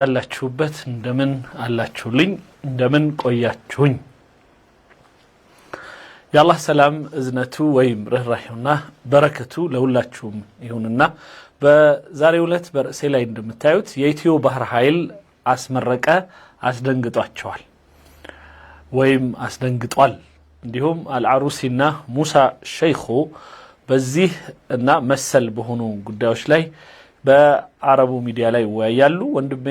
አላችሁበት እንደምን አላችሁልኝ እንደምን ቆያችሁኝ ያላህ ሰላም እዝነቱ ወይም ረህራህውና በረከቱ ለሁላችሁም ይሁንና በዛሬው ዕለት በርዕሴ ላይ እንደምታዩት የኢትዮ ባህር ኃይል አስመረቀ አስደንግጧቸዋል ወይም አስደንግጧል እንዲሁም አልዓሩሲና ሙሳ ሸይኹ በዚህ እና መሰል በሆኑ ጉዳዮች ላይ በአረቡ ሚዲያ ላይ ወያያሉ ወንድሜ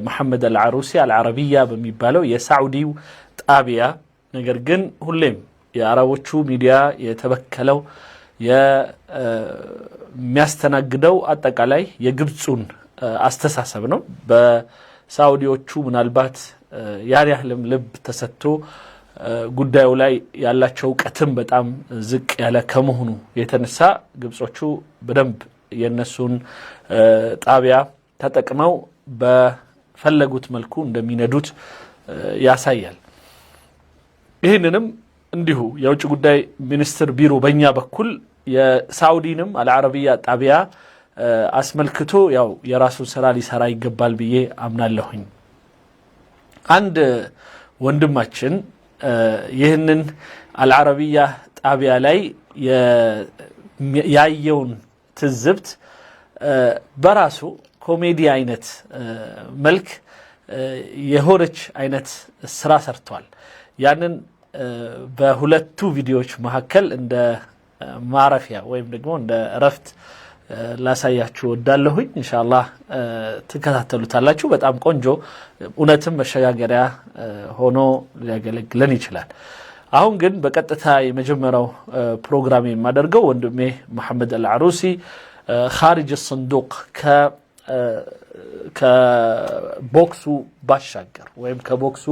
መሐመድ አልዓሩሲ አልዓረቢያ በሚባለው የሳዑዲው ጣቢያ ነገር ግን ሁሌም የአረቦቹ ሚዲያ የተበከለው የሚያስተናግደው አጠቃላይ የግብጹን አስተሳሰብ ነው በሳዑዲዎቹ ምናልባት ያን ያህልም ልብ ተሰጥቶ ጉዳዩ ላይ ያላቸው ቀትም በጣም ዝቅ ያለ ከመሆኑ የተነሳ ግብጾቹ በደንብ የነሱን ጣቢያ ተጠቅመው በፈለጉት መልኩ እንደሚነዱት ያሳያል ይሄንንም እንዲሁ የውጭ ጉዳይ ሚኒስትር ቢሮ በእኛ በኩል የሳዑዲንም አልዓረቢያ ጣቢያ አስመልክቶ ያው የራሱን ስራ ሊሰራ ይገባል ብዬ አምናለሁኝ አንድ ወንድማችን ይህንን አልዓረቢያ ጣቢያ ላይ ያየውን ትዝብት በራሱ ኮሜዲ አይነት መልክ የሆነች አይነት ስራ ሰርቷል ያንን በሁለቱ ቪዲዮዎች መካከል እንደ ማረፊያ ወይም ደግሞ እንደ ረፍት ላሳያችሁ ወዳለሁኝ ኢንሻአላህ ተከታተሉታላችሁ በጣም ቆንጆ እውነትም መሸጋገሪያ ሆኖ ሊያገለግለን ይችላል አሁን ግን በቀጥታ የመጀመሪያው ፕሮግራም የማደርገው ወንድሜ መሐመድ አልዓሩሲ خارج الصندوق ከቦክሱ ባሻገር ወይም ከቦክሱ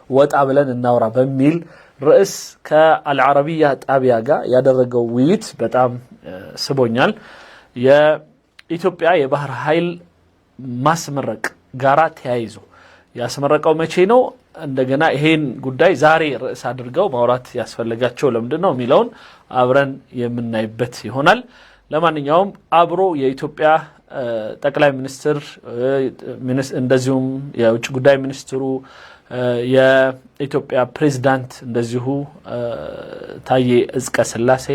ወጣ ብለን እናውራ በሚል ርዕስ ከአልዓረቢያ ጣቢያ ጋር ያደረገው ውይይት በጣም ስቦኛል የኢትዮጵያ የባህር ኃይል ማስመረቅ ጋራ ተያይዞ ያስመረቀው መቼ ነው እንደገና ይሄን ጉዳይ ዛሬ ርዕስ አድርገው ማውራት ያስፈልጋቸው ለምንድነው ሚለውን አብረን የምናይበት ይሆናል ለማንኛውም አብሮ የኢትዮጵያ ጠቅላይ ሚኒስትር እንደዚሁም የውጭ ጉዳይ ሚኒስትሩ የኢትዮጵያ ፕሬዝዳንት እንደዚሁ ታዬ አጽቀሥላሴ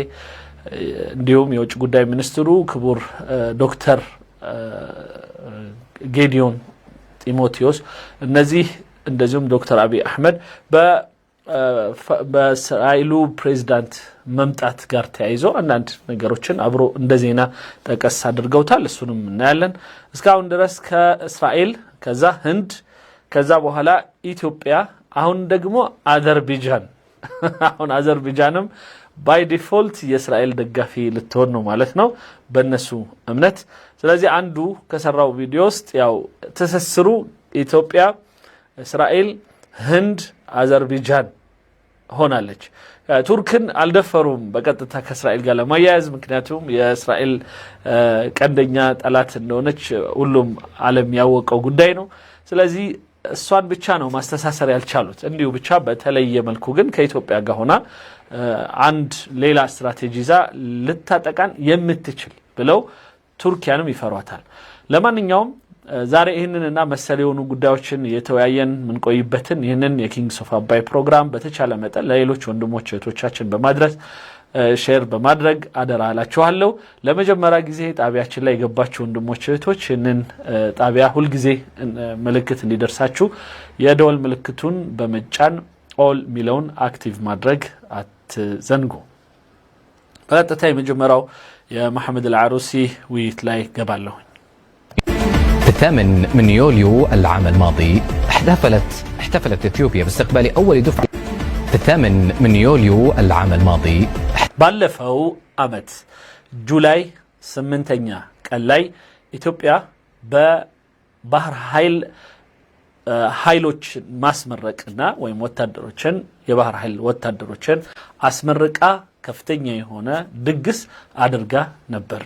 እንዲሁም የውጭ ጉዳይ ሚኒስትሩ ክቡር ዶክተር ጌዲዮን ጢሞቴዎስ እነዚህ እንደዚሁም ዶክተር አብይ አህመድ በእስራኤሉ ፕሬዝዳንት መምጣት ጋር ተያይዞ አንዳንድ ነገሮችን አብሮ እንደዜና ተቀስ አድርገውታል እሱንም እናያለን እስካሁን ድረስ ከእስራኤል ከዛ ህንድ ከዛ በኋላ ኢትዮጵያ አሁን ደግሞ አዘርባይጃን አሁን አዘርባይጃንም ባይ ዲፎልት የእስራኤል ደጋፊ ልትሆን ነው ማለት ነው በእነሱ እምነት ስለዚህ አንዱ ከሰራው ቪዲዮ ውስጥ ያው ተሰስሩ ኢትዮጵያ እስራኤል ህንድ አዘርባይጃን ሆናለች ቱርክን አልደፈሩም በቀጥታ ከእስራኤል ጋር ለማያያዝ ምክንያቱም የእስራኤል ቀንደኛ ጠላት እንደሆነች ሁሉም ዓለም ያወቀው ጉዳይ ነው ስለዚህ እሷን ብቻ ነው ማስተሳሰር ያልቻሉት እንዲሁ ብቻ በተለየ መልኩ ግን ከኢትዮጵያ ጋር ሆና አንድ ሌላ ስትራቴጂዛ ልታጠቃን የምትችል ብለው ቱርኪያንም ይፈሯታል ለማንኛውም ዛሬ ይሄንንና መሰል የሆኑ ጉዳዮችን የተወያየን ምን ቆይበትን ይሄንን የኪንግስ ኦፍ አባይ ፕሮግራም በተቻለ መጠን ለሌሎች ወንድሞች እህቶቻችን በማድረስ ሼር በማድረግ አደራ አላችኋለሁ ለመጀመሪያ ጊዜ ጣቢያችን ላይ የገባችሁ ወንድሞች እህቶች ይሄንን ጣቢያ ሁሉ ጊዜ ምልክት እንዲደርሳችሁ የደወል ምልክቱን በመጫን ኦል ሚለውን አክቲቭ ማድረግ አትዘንጉ በቀጥታ የመጀመሪያው የመሐመድ አልዓሩሲ ውይይት ላይ ገባለሁ الثامن من يوليو العام الماضي احتفلت اثيوبيا باستقبال اول دفعه الثامن من يوليو العام الماضي ባለፈው አመት ጁላይ 8ኛ ቀን ላይ ኢትዮጵያ በባህር ኃይሎች ማስመረቅና ወይም ወታደሮችን የባህር ኃይል ወታደሮችን አስመርቃ ከፍተኛ የሆነ ድግስ አድርጋ ነበር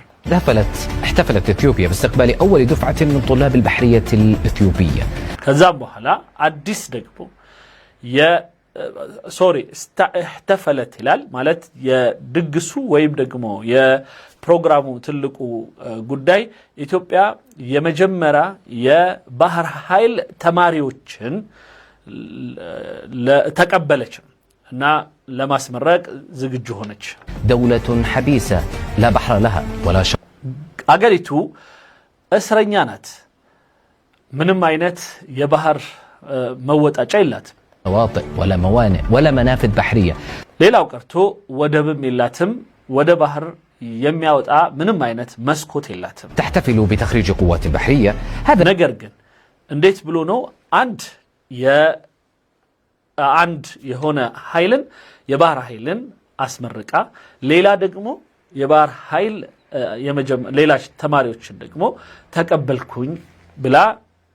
احتفلت اثيوبيا باستقبال اول دفعه من طلاب البحريه الاثيوبيه ከዛም በኋላ አዲስ ደግሞ احتفلت ይላል ማለት የድግሱ ወይም ደግሞ ፕሮግራሙ ትልቁ ጉዳይ ኢትዮጵያ የመጀመሪያ የባህር ኃይል ተማሪዎችን ተቀበለች እና ለማስመረቅ ዝግጁ ሆነች። دولة حبيسة لا بحر لها ولا شط አገሪቱ እስረኛ ናት። ምንም አይነት የባህር መወጣጫ የላትም። شواطئ ولا موانئ ولا منافذ بحرية ሌላው ቀርቶ ወደብም የላትም። ወደ ባህር የሚያወጣ ምንም አይነት መስኮት የላትም። تحتفل بتخريج قوات بحرية هذا ነገር ግን እንዴት ብሎ ነው አንድ የሆነ ኃይልን የባህር ኃይልን አስመርቃ ሌላ ደግሞ የባህር ኃይል ሌላ ተማሪዎችን ደግሞ ተቀበልኩኝ ብላ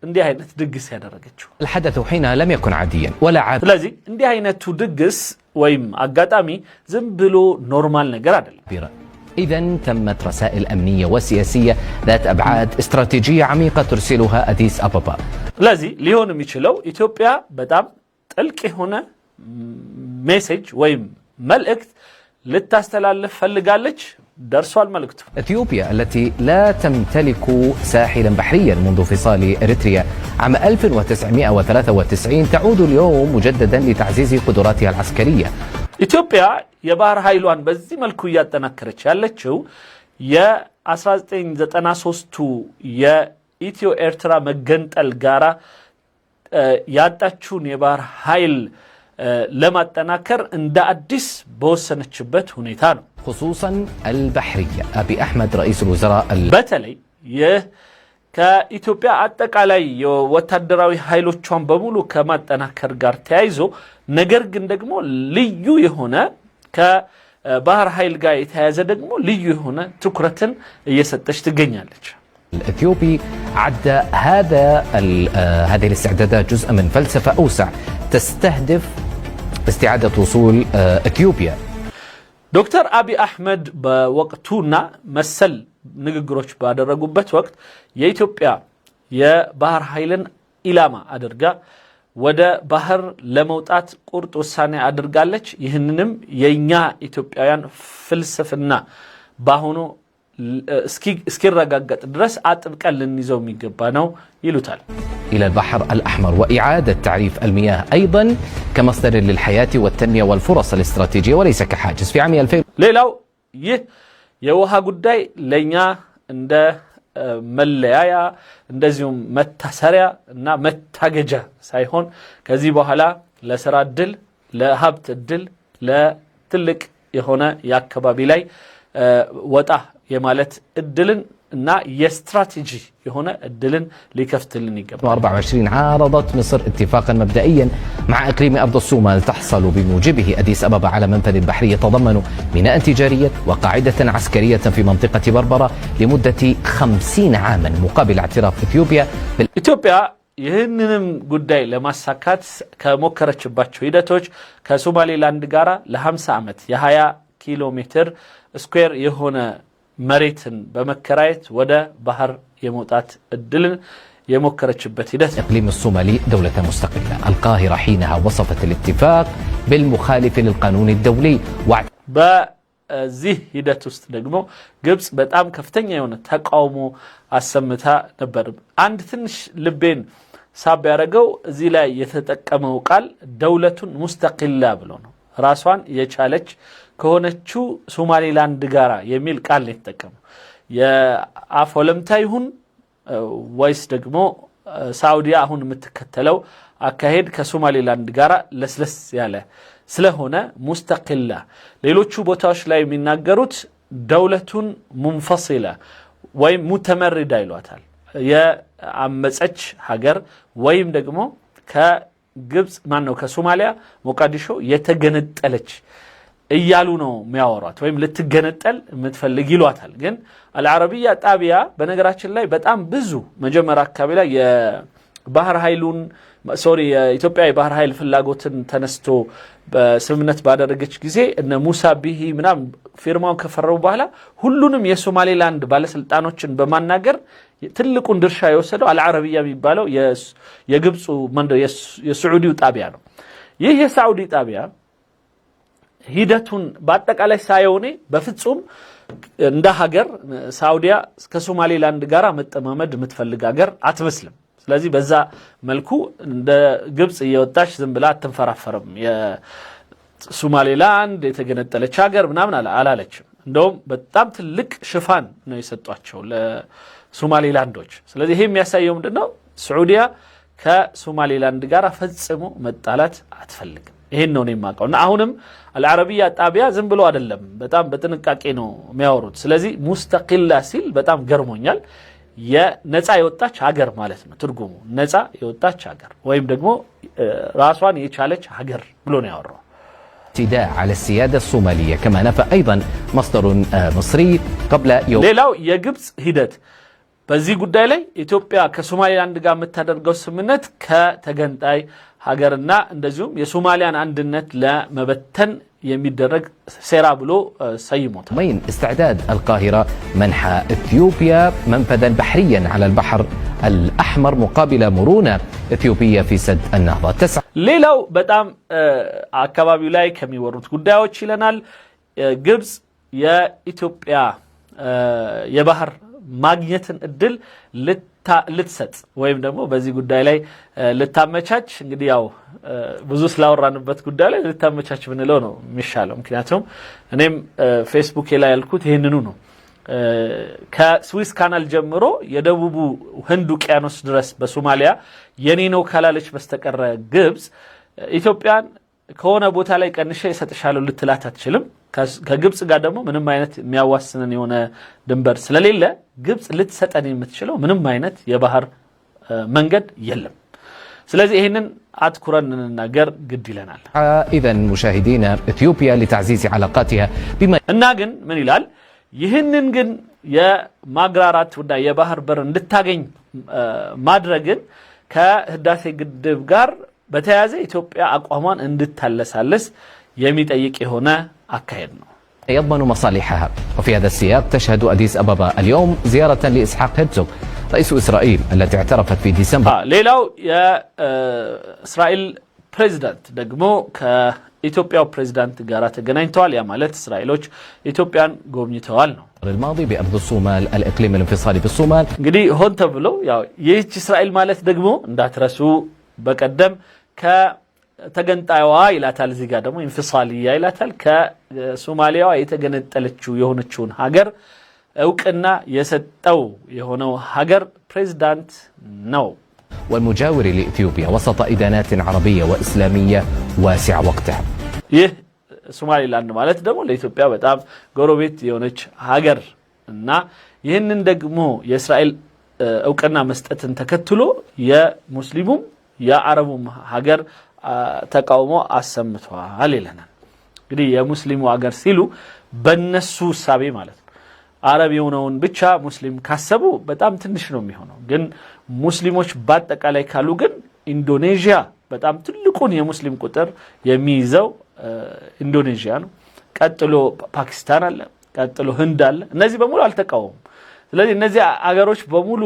እንዲህ አይነት ድግስ ያደረገችው? الحدث حينها لم يكن عاديا ولا عادي ስለዚህ እንዲህ አይነቱ ድግስ ወይም አጋጣሚ ዝም ብሎ ኖርማል ነገር አይደለም። إذن تمت رسائل أمنية وسياسية ذات أبعاد استراتيجية عميقة ترسلها أديس أبابا ስለዚህ ሊሆን የሚችለው ኢትዮጵያ በጣም ጥልቅ የሆነ ሜሴጅ ወይም መልእክት ልታስተላልፍ ፈልጋለች። درسوا الملكت إثيوبيا التي لا تمتلك ساحلا بحريا منذ انفصال إريتريا عام 1993 تعود اليوم مجددا لتعزيز قدراتها العسكرية. إثيوبيا የባህር ኃይሏን በዚህ መልኩ እያጠናከረች ያለችው የ1993ቱ የኢትዮ ኤርትራ መገንጠል ጋራ ያጣችውን የባህር ኃይል ለማጠናከር እንደ አዲስ በወሰነችበት ሁኔታ ነው። خصوصا البحرية أبي أحمد رئيس الوزراء በተለይ ከኢትዮጵያ አጠቃላይ ወታደራዊ ኃይሎቿን በሙሉ ከማጠናከር ጋር ተያይዞ ነገር ግን ደግሞ ልዩ የሆነ ከባህር ኃይል ጋር የተያያዘ ደግሞ ልዩ የሆነ ትኩረትን እየሰጠች ትገኛለች። الإثيوبي عد هذه الاستعدادات جزء من فلسفة أوسع تستهدف استعادة وصول إثيوبيا. ዶክተር አብይ አህመድ በወቅቱና መሰል ንግግሮች ባደረጉበት ወቅት የኢትዮጵያ የባህር ኃይልን ኢላማ አድርጋ ወደ ባህር ለመውጣት ቁርጥ ውሳኔ አድርጋለች። ይህንንም የኛ ኢትዮጵያውያን ፍልስፍና ባሆኑ እስኪረጋገጥ ድረስ አጥብቀን ልንይዘው የሚገባ ነው ይሉታል። إلى البحر الأحمر وإعادة تعريف المياه أيضا كمصدر للحياة والتنمية والفرص الاستراتيجية وليس كحاجز. في عام 2000 ሌላው ይህ የውሃ ጉዳይ ለኛ እንደ መለያያ እንደዚሁም መታሰሪያ እና መታገጃ ሳይሆን ከዚህ በኋላ ለስራ እድል፣ ለሀብት እድል፣ ለትልቅ የሆነ የአካባቢ ላይ ወጣ የማለት እድልን እና የስትራቴጂ የሆነ እድልን ሊከፍትልን ይገባል። 24 عارضت مصر اتفاقا مبدئيا مع اقليم ارض الصومال تحصل بموجبه اديس ابابا على منفذ بحري يتضمن ميناء تجاريا وقاعده عسكريه في منطقه بربره لمده 50 عاما مقابل اعتراف اثيوبيا ኢትዮጵያ ይህንንም ጉዳይ ለማሳካት ከሞከረችባቸው ሂደቶች ከሶማሌላንድ ጋራ ለ50 ዓመት የ20 ኪሎ ሜትር ስኩዌር የሆነ መሬትን በመከራየት ወደ ባህር የመውጣት እድልን የሞከረችበት ሂደት። اقليم الصومالي دولة مستقلة. القاهرة حينها وصفت الاتفاق بالمخالف للقانون الدولي በዚህ ሂደት ውስጥ ደግሞ ግብጽ በጣም ከፍተኛ የሆነ ተቃውሞ አሰምታ ነበር። አንድ ትንሽ ልቤን ሳብ ያደረገው እዚህ ላይ የተጠቀመው ቃል ደውለቱን ሙስተቂላ ብሎ ነው። ራሷን የቻለች ከሆነችው ሶማሌላንድ ጋራ የሚል ቃል ነው የተጠቀመው። የአፍ ወለምታ ይሁን ወይስ ደግሞ ሳውዲ አሁን የምትከተለው አካሄድ ከሶማሌላንድ ጋራ ለስለስ ያለ ስለሆነ ሙስተቂላ። ሌሎቹ ቦታዎች ላይ የሚናገሩት ደውለቱን ሙንፈሲላ ወይም ሙተመሪዳ ይሏታል። የአመፀች ሀገር ወይም ደግሞ ከግብጽ ከሶማሊያ ሞቃዲሾ የተገነጠለች እያሉ ነው የሚያወሯት ወይም ልትገነጠል የምትፈልግ ይሏታል። ግን አልዓረቢያ ጣቢያ በነገራችን ላይ በጣም ብዙ መጀመሪያ አካባቢ ላይ የባህር ኃይሉን የኢትዮጵያ የባህር ኃይል ፍላጎትን ተነስቶ በስምምነት ባደረገች ጊዜ እነ ሙሳ ቢሂ ምናም ፊርማውን ከፈረሙ በኋላ ሁሉንም የሶማሌላንድ ባለስልጣኖችን በማናገር ትልቁን ድርሻ የወሰደው አልዓረቢያ የሚባለው የግብፁ የሳዑዲው ጣቢያ ነው። ይህ የሳዑዲ ጣቢያ ሂደቱን በአጠቃላይ ሳይሆን በፍጹም እንደ ሀገር ሳውዲያ ከሶማሌላንድ ጋር መጠማመድ የምትፈልግ ሀገር አትመስልም። ስለዚህ በዛ መልኩ እንደ ግብጽ እየወጣች ዝም ብላ አትንፈራፈርም። የሶማሌላንድ የተገነጠለች ሀገር ምናምን አላለችም። እንደውም በጣም ትልቅ ሽፋን ነው የሰጧቸው ለሶማሌላንዶች። ስለዚህ ይሄ የሚያሳየው ምንድነው? ሳዑዲያ ከሶማሌላንድ ጋር ፈጽሞ መጣላት አትፈልግም። ይሄን ነው የማውቀውና አሁንም አልዓረቢያ ጣቢያ ዝም ብሎ አይደለም፣ በጣም በጥንቃቄ ነው የሚያወሩት። ስለዚህ ሙስተቂላ ሲል በጣም ገርሞኛል። የነፃ የወጣች ሀገር ማለት ነው ትርጉሙ። ነፃ የወጣች ሀገር ወይም ደግሞ ራሷን የቻለች ሀገር ብሎ ነው ያወራው። اعتداء على السيادة الصومالية كما نفى أيضا مصدر مصري قبل يوم. ሌላው የግብጽ ሂደት በዚህ ጉዳይ ላይ ኢትዮጵያ ከሶማሊላንድ ጋር የምታደርገው ስምምነት ከተገንጣይ ሀገርና እንደዚሁም የሶማሊያን አንድነት ለመበተን የሚደረግ ሴራ ብሎ ሰይሞታል። استعداد القاهرة منح إثيوبيا منفذا بحريا على البحر الأحمر مقابل مرونة إثيوبية في سد النهضة. ሌላው በጣም አካባቢው ላይ ከሚወሩት ጉዳዮች ይለናል ግብጽ የኢትዮጵያ የባህር ማግኘትን እድል ልትሰጥ ወይም ደግሞ በዚህ ጉዳይ ላይ ልታመቻች። እንግዲህ ያው ብዙ ስላወራንበት ጉዳይ ላይ ልታመቻች ብንለው ነው የሚሻለው። ምክንያቱም እኔም ፌስቡክ ላይ ያልኩት ይሄንኑ ነው። ከስዊስ ካናል ጀምሮ የደቡቡ ህንድ ውቅያኖስ ድረስ በሶማሊያ የኔ ነው ካላለች በስተቀር ግብጽ ኢትዮጵያን ከሆነ ቦታ ላይ ቀንሼ እሰጥሻለሁ ልትላት አትችልም። ከግብጽ ጋር ደግሞ ምንም አይነት የሚያዋስነን የሆነ ድንበር ስለሌለ ግብጽ ልትሰጠን የምትችለው ምንም አይነት የባህር መንገድ የለም። ስለዚህ ይሄንን አትኩረን እንናገር ግድ ይለናል። إذن مشاهدينا إثيوبيا لتعزيز علاقاتها بما እና ግን ምን ይላል? ይህንን ግን የማግራራት ጉዳይ የባህር በር እንድታገኝ ማድረግን ከህዳሴ ግድብ ጋር በተያያዘ ኢትዮጵያ አቋሟን እንድታለሳለስ የሚጠይቅ የሆነ አካሄድ ነው። يضمن مصالحها. وفي هذا السياق تشهد أديس أبابا اليوم زيارة لإسحاق هرتزوغ رئيس إسرائيل التي اعترفت في ديسمبر. ሌላው የእስራኤል ፕሬዝዳንት ደግሞ ከኢትዮጵያው ፕሬዝዳንት ጋር ተገናኝተዋል። ያ ማለት እስራኤሎች ኢትዮጵያን ጎብኝተዋል ነው። الماضي بأرض الصومال الإقليم الانفصالي بالصومال. እንግዲህ ሆን ተብሎ ያው ይህች እስራኤል ማለት ደግሞ እንዳትረሱ በቀደም ከተገንጣይዋ ይላታል፣ እዚህ ጋር ደግሞ ኢንፍሳሊያ ይላታል። ከሶማሊያዋ የተገነጠለችው የሆነችውን ሀገር እውቅና የሰጠው የሆነው ሀገር ፕሬዝዳንት ነው። والمجاور لإثيوبيا وسط إدانات عربية وإسلامية واسع وقتها. ይህ ሶማሊላንድ ማለት ደግሞ ለኢትዮጵያ በጣም ጎረቤት የሆነች ሀገር እና ይህንን ደግሞ የእስራኤል እውቅና መስጠትን ተከትሎ የሙስሊሙም የአረቡም ሀገር ተቃውሞ አሰምቷል ይለናል። እንግዲህ የሙስሊሙ ሀገር ሲሉ በነሱ ሳቤ ማለት ነው። አረብ የሆነውን ብቻ ሙስሊም ካሰቡ በጣም ትንሽ ነው የሚሆነው። ግን ሙስሊሞች በአጠቃላይ ካሉ ግን ኢንዶኔዥያ በጣም ትልቁን የሙስሊም ቁጥር የሚይዘው ኢንዶኔዥያ ነው። ቀጥሎ ፓኪስታን አለ፣ ቀጥሎ ህንድ አለ። እነዚህ በሙሉ አልተቃወሙም። ስለዚህ እነዚህ አገሮች በሙሉ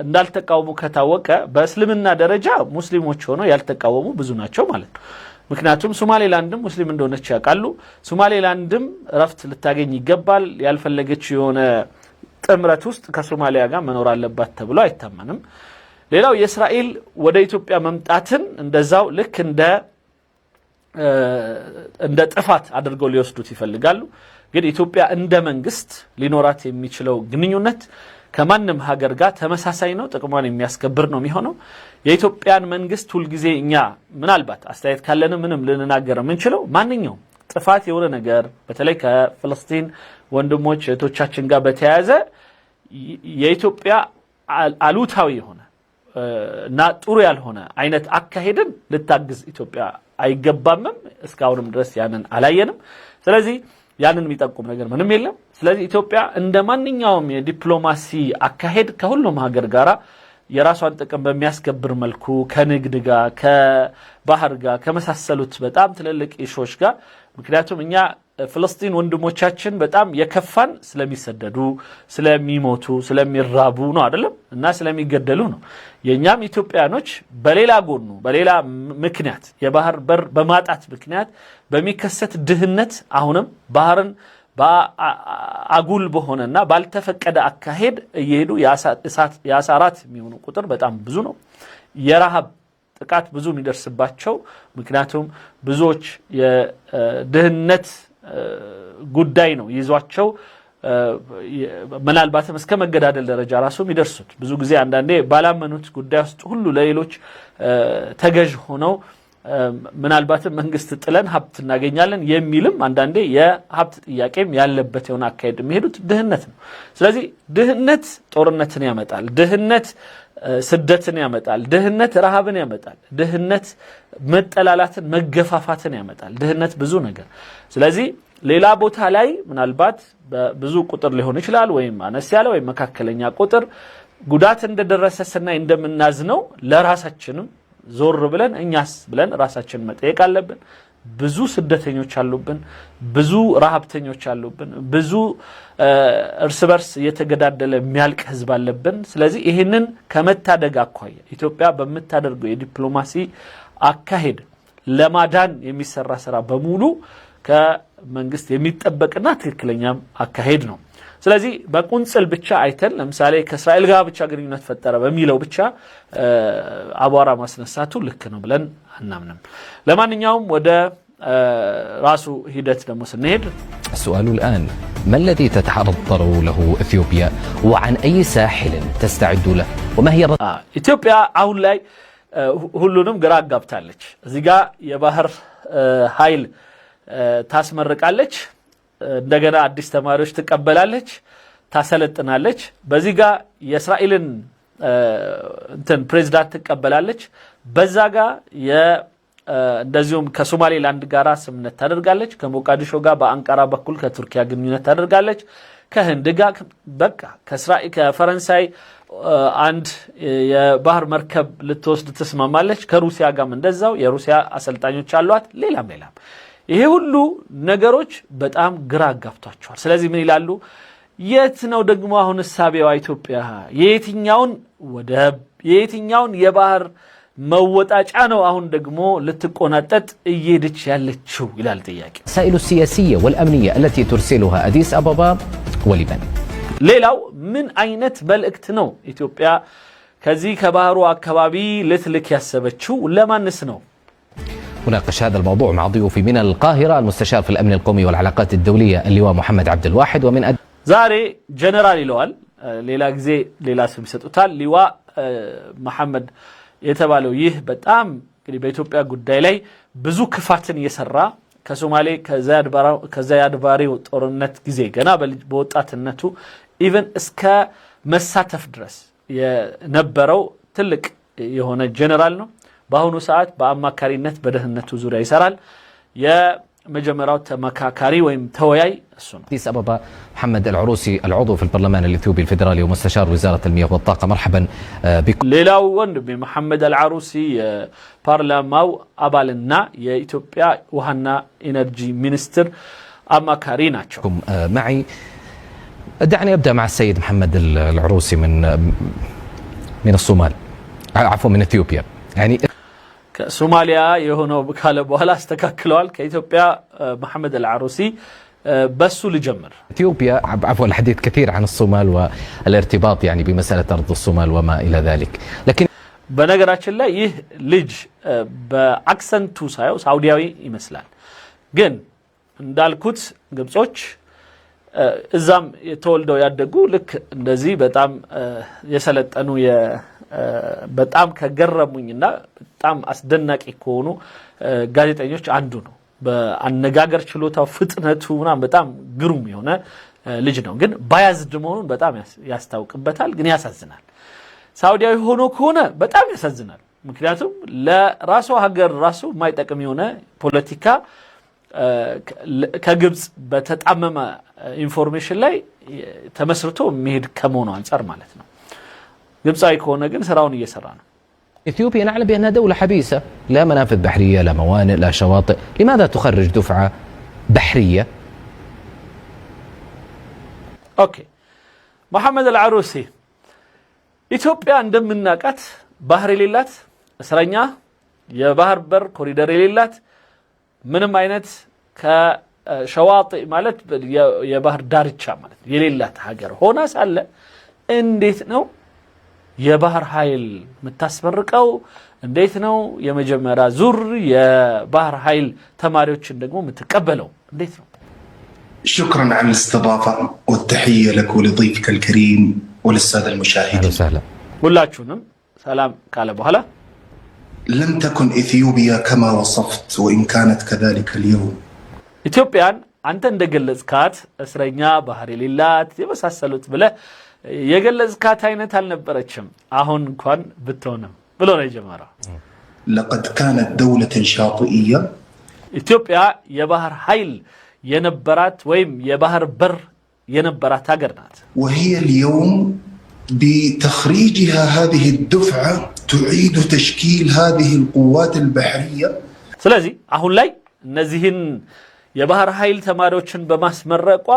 እንዳልተቃወሙ ከታወቀ በእስልምና ደረጃ ሙስሊሞች ሆነው ያልተቃወሙ ብዙ ናቸው ማለት ነው። ምክንያቱም ሶማሌላንድም ሙስሊም እንደሆነች ያውቃሉ። ሶማሌላንድም ረፍት ልታገኝ ይገባል። ያልፈለገችው የሆነ ጥምረት ውስጥ ከሶማሊያ ጋር መኖር አለባት ተብሎ አይታመንም። ሌላው የእስራኤል ወደ ኢትዮጵያ መምጣትን እንደዛው ልክ እንደ ጥፋት አድርገው ሊወስዱት ይፈልጋሉ። ግን ኢትዮጵያ እንደ መንግስት ሊኖራት የሚችለው ግንኙነት ከማንም ሀገር ጋር ተመሳሳይ ነው። ጥቅሟን የሚያስከብር ነው የሚሆነው። የኢትዮጵያን መንግስት ሁሉ ጊዜ እኛ ምናልባት አስተያየት ካለን ምንም ልንናገር የምንችለው ማንኛውም ጥፋት የሆነ ነገር በተለይ ከፍልስጤም ወንድሞች እህቶቻችን ጋር በተያያዘ የኢትዮጵያ አሉታዊ የሆነ እና ጥሩ ያልሆነ አይነት አካሄድን ልታግዝ ኢትዮጵያ አይገባምም። እስካሁንም ድረስ ያንን አላየንም። ስለዚህ ያንን የሚጠቁም ነገር ምንም የለም። ስለዚህ ኢትዮጵያ እንደ ማንኛውም የዲፕሎማሲ አካሄድ ከሁሉም ሀገር ጋራ የራሷን ጥቅም በሚያስከብር መልኩ ከንግድ ጋር ከባህር ጋር ከመሳሰሉት በጣም ትልልቅ ኢሹዎች ጋር ምክንያቱም እኛ ፍልስጤም ወንድሞቻችን በጣም የከፋን ስለሚሰደዱ ስለሚሞቱ ስለሚራቡ ነው አይደለም እና ስለሚገደሉ ነው። የኛም ኢትዮጵያኖች በሌላ ጎኑ በሌላ ምክንያት የባህር በር በማጣት ምክንያት በሚከሰት ድህነት አሁንም ባህርን በአጉል በሆነና ባልተፈቀደ አካሄድ እየሄዱ የአሳራት የሚሆኑ ቁጥር በጣም ብዙ ነው። የረሃብ ጥቃት ብዙ የሚደርስባቸው ምክንያቱም ብዙዎች የድህነት ጉዳይ ነው ይዟቸው ምናልባትም እስከ መገዳደል ደረጃ ራሱ የሚደርሱት ብዙ ጊዜ አንዳንዴ ባላመኑት ጉዳይ ውስጥ ሁሉ ለሌሎች ተገዥ ሆነው ምናልባትም መንግስት ጥለን ሀብት እናገኛለን የሚልም አንዳንዴ የሀብት ጥያቄም ያለበት የሆነ አካሄድ የሚሄዱት ድህነት ነው። ስለዚህ ድህነት ጦርነትን ያመጣል፣ ድህነት ስደትን ያመጣል፣ ድህነት ረሃብን ያመጣል፣ ድህነት መጠላላትን መገፋፋትን ያመጣል፣ ድህነት ብዙ ነገር። ስለዚህ ሌላ ቦታ ላይ ምናልባት በብዙ ቁጥር ሊሆን ይችላል ወይም አነስ ያለ ወይም መካከለኛ ቁጥር ጉዳት እንደደረሰ ስናይ እንደምናዝነው ለራሳችንም ዞር ብለን እኛስ ብለን ራሳችንን መጠየቅ አለብን። ብዙ ስደተኞች አሉብን፣ ብዙ ረሃብተኞች አሉብን፣ ብዙ እርስ በርስ እየተገዳደለ የሚያልቅ ህዝብ አለብን። ስለዚህ ይህንን ከመታደግ አኳያ ኢትዮጵያ በምታደርገው የዲፕሎማሲ አካሄድ ለማዳን የሚሰራ ስራ በሙሉ ከመንግስት የሚጠበቅና ትክክለኛም አካሄድ ነው። ስለዚህ በቁንጽል ብቻ አይተን ለምሳሌ ከእስራኤል ጋር ብቻ ግንኙነት ፈጠረ በሚለው ብቻ አቧራ ማስነሳቱ ልክ ነው ብለን አናምንም። ለማንኛውም ወደ ራሱ ሂደት ደግሞ ስንሄድ السؤال الآن ما الذي تتحضر له إثيوبيا وعن أي ساحل تستعد له وما هي ኢትዮጵያ አሁን ላይ ሁሉንም ግራ አጋብታለች። እዚህ ጋር የባህር ኃይል ታስመርቃለች፣ እንደገና አዲስ ተማሪዎች ትቀበላለች፣ ታሰለጥናለች። በዚህ ጋር የእስራኤልን ፕሬዝዳንት ትቀበላለች። በዛ ጋር እንደዚሁም ከሶማሌላንድ ጋር ስምምነት ታደርጋለች። ከሞቃዲሾ ጋር በአንቃራ በኩል ከቱርኪያ ግንኙነት ታደርጋለች። ከህንድ ጋር በቃ ከፈረንሳይ አንድ የባህር መርከብ ልትወስድ ትስማማለች። ከሩሲያ ጋርም እንደዛው የሩሲያ አሰልጣኞች አሏት። ሌላም ይሄ ሁሉ ነገሮች በጣም ግራ አጋብቷቸዋል። ስለዚህ ምን ይላሉ? የት ነው ደግሞ አሁን እሳቤዋ ኢትዮጵያ የየትኛውን ወደብ የየትኛውን የባህር መወጣጫ ነው አሁን ደግሞ ልትቆናጠጥ እየሄደች ያለችው ይላል ጥያቄ። السائل السياسية والأمنية التي ترسلها أديس أبابا ولمن؟ ሌላው ምን አይነት መልእክት ነው ኢትዮጵያ ከዚህ ከባህሩ አካባቢ ልትልክ ያሰበችው ለማንስ ነው? نناقش هذا الموضوع مع ضيوفي من القاهرة المستشار في الأمن القومي والعلاقات الدولية اللواء محمد عبد الواحد ومن ዛሬ ጀነራል ይለዋል፣ ሌላ ጊዜ ሌላ ስም ይሰጡታል። ሊዋእ መሐመድ የተባለው ይህ በጣም እንግዲህ በኢትዮጵያ ጉዳይ ላይ ብዙ ክፋትን እየሰራ ከሶማሌ ከዛያድ ባሬው ጦርነት ጊዜ ገና በወጣትነቱ ኢቨን እስከ መሳተፍ ድረስ የነበረው ትልቅ የሆነ ጀነራል ነው። በአሁኑ ሰዓት በአማካሪነት በደህንነቱ ዙሪያ ይሰራል። የመጀመሪያው ተመካካሪ ወይም ተወያይ እሱ ነው። أديس أبابا محمد العروسي العضو في البرلمان الإثيوبي الفيدرالي ومستشار وزارة المياه والطاقة، مرحبا بكم. ሌላው ወንድሜ መሐመድ አልዓሩሲ የፓርላማው አባልና የኢትዮጵያ ውሃና ኢነርጂ ሚኒስትር አማካሪ ናቸው። معي دعني أبدأ مع السيد محمد العروسي من الصومال، عفوا من إثيوبيا. يعني ከሶማሊያ የሆነው ካለ በኋላ አስተካክለዋል። ከኢትዮጵያ መሐመድ አልዓሩሲ بس لجمر إثيوبيا عفوا الحديث كثير عن الصومال والارتباط يعني بمسألة أرض الصومال وما إلى ذلك، لكن በነገራችን ላይ ይህ ልጅ በአክሰንቱ ሳይው ሳውዲያዊ ይመስላል። ግን እንዳልኩት ግብጾች እዛም የተወልደው ያደጉ ልክ እንደዚህ በጣም የሰለጠኑ በጣም ከገረሙኝና በጣም አስደናቂ ከሆኑ ጋዜጠኞች አንዱ ነው። በአነጋገር ችሎታው ፍጥነቱ ምናምን በጣም ግሩም የሆነ ልጅ ነው። ግን ባያዝድ መሆኑን በጣም ያስታውቅበታል። ግን ያሳዝናል። ሳውዲያዊ ሆኖ ከሆነ በጣም ያሳዝናል። ምክንያቱም ለራሱ ሀገር ራሱ የማይጠቅም የሆነ ፖለቲካ ከግብጽ በተጣመመ ኢንፎርሜሽን ላይ ተመስርቶ የሚሄድ ከመሆኑ አንፃር ማለት ነው። ግብጻዊ ከሆነ ግን ስራውን እየሰራ ነው። إثيوبيا نعلم بأنها دولة حبيسة، لا منافذ بحرية، لا موانئ، لا شواطئ، لماذا تخرج دفعة بحرية؟ أوكي محمد العروسي ኢትዮጵያ እንደምናቃት ባህር የሌላት እስረኛ የባህር በር ኮሪደር የሌላት ምንም አይነት ሸዋጢ ማለት የባህር ዳርቻ ማለት የሌላት ሀገር ሆና ሳለ እንዴት ነው የባህር ኃይል የምታስመርቀው? እንዴት ነው የመጀመሪያ ዙር የባህር ኃይል ተማሪዎችን ደግሞ የምትቀበለው? እንዴት ነው? شكرا على الاستضافة والتحية لك ولضيفك الكريم وللسادة المشاهدين. أهلا وسهلا. ሁላችሁንም ሰላም ካለ በኋላ لم تكن إثيوبيا كما وصفت وإن كانت كذلك اليوم. ኢትዮጵያን አንተ እንደገለጽካት እስረኛ ባህር የሌላት የመሳሰሉት ብለህ የገለጽካት አይነት አልነበረችም። አሁን እንኳን ብትሆንም ብሎ ነው የጀመረው። لقد كانت دولة شاطئية. ኢትዮጵያ የባህር ኃይል የነበራት ወይም የባህር በር የነበራት ሀገር ናት። وهي اليوم بتخريجها هذه الدفعة تعيد تشكيل هذه القوات البحرية. ስለዚህ አሁን ላይ እነዚህን የባህር ኃይል ተማሪዎችን በማስመረቋ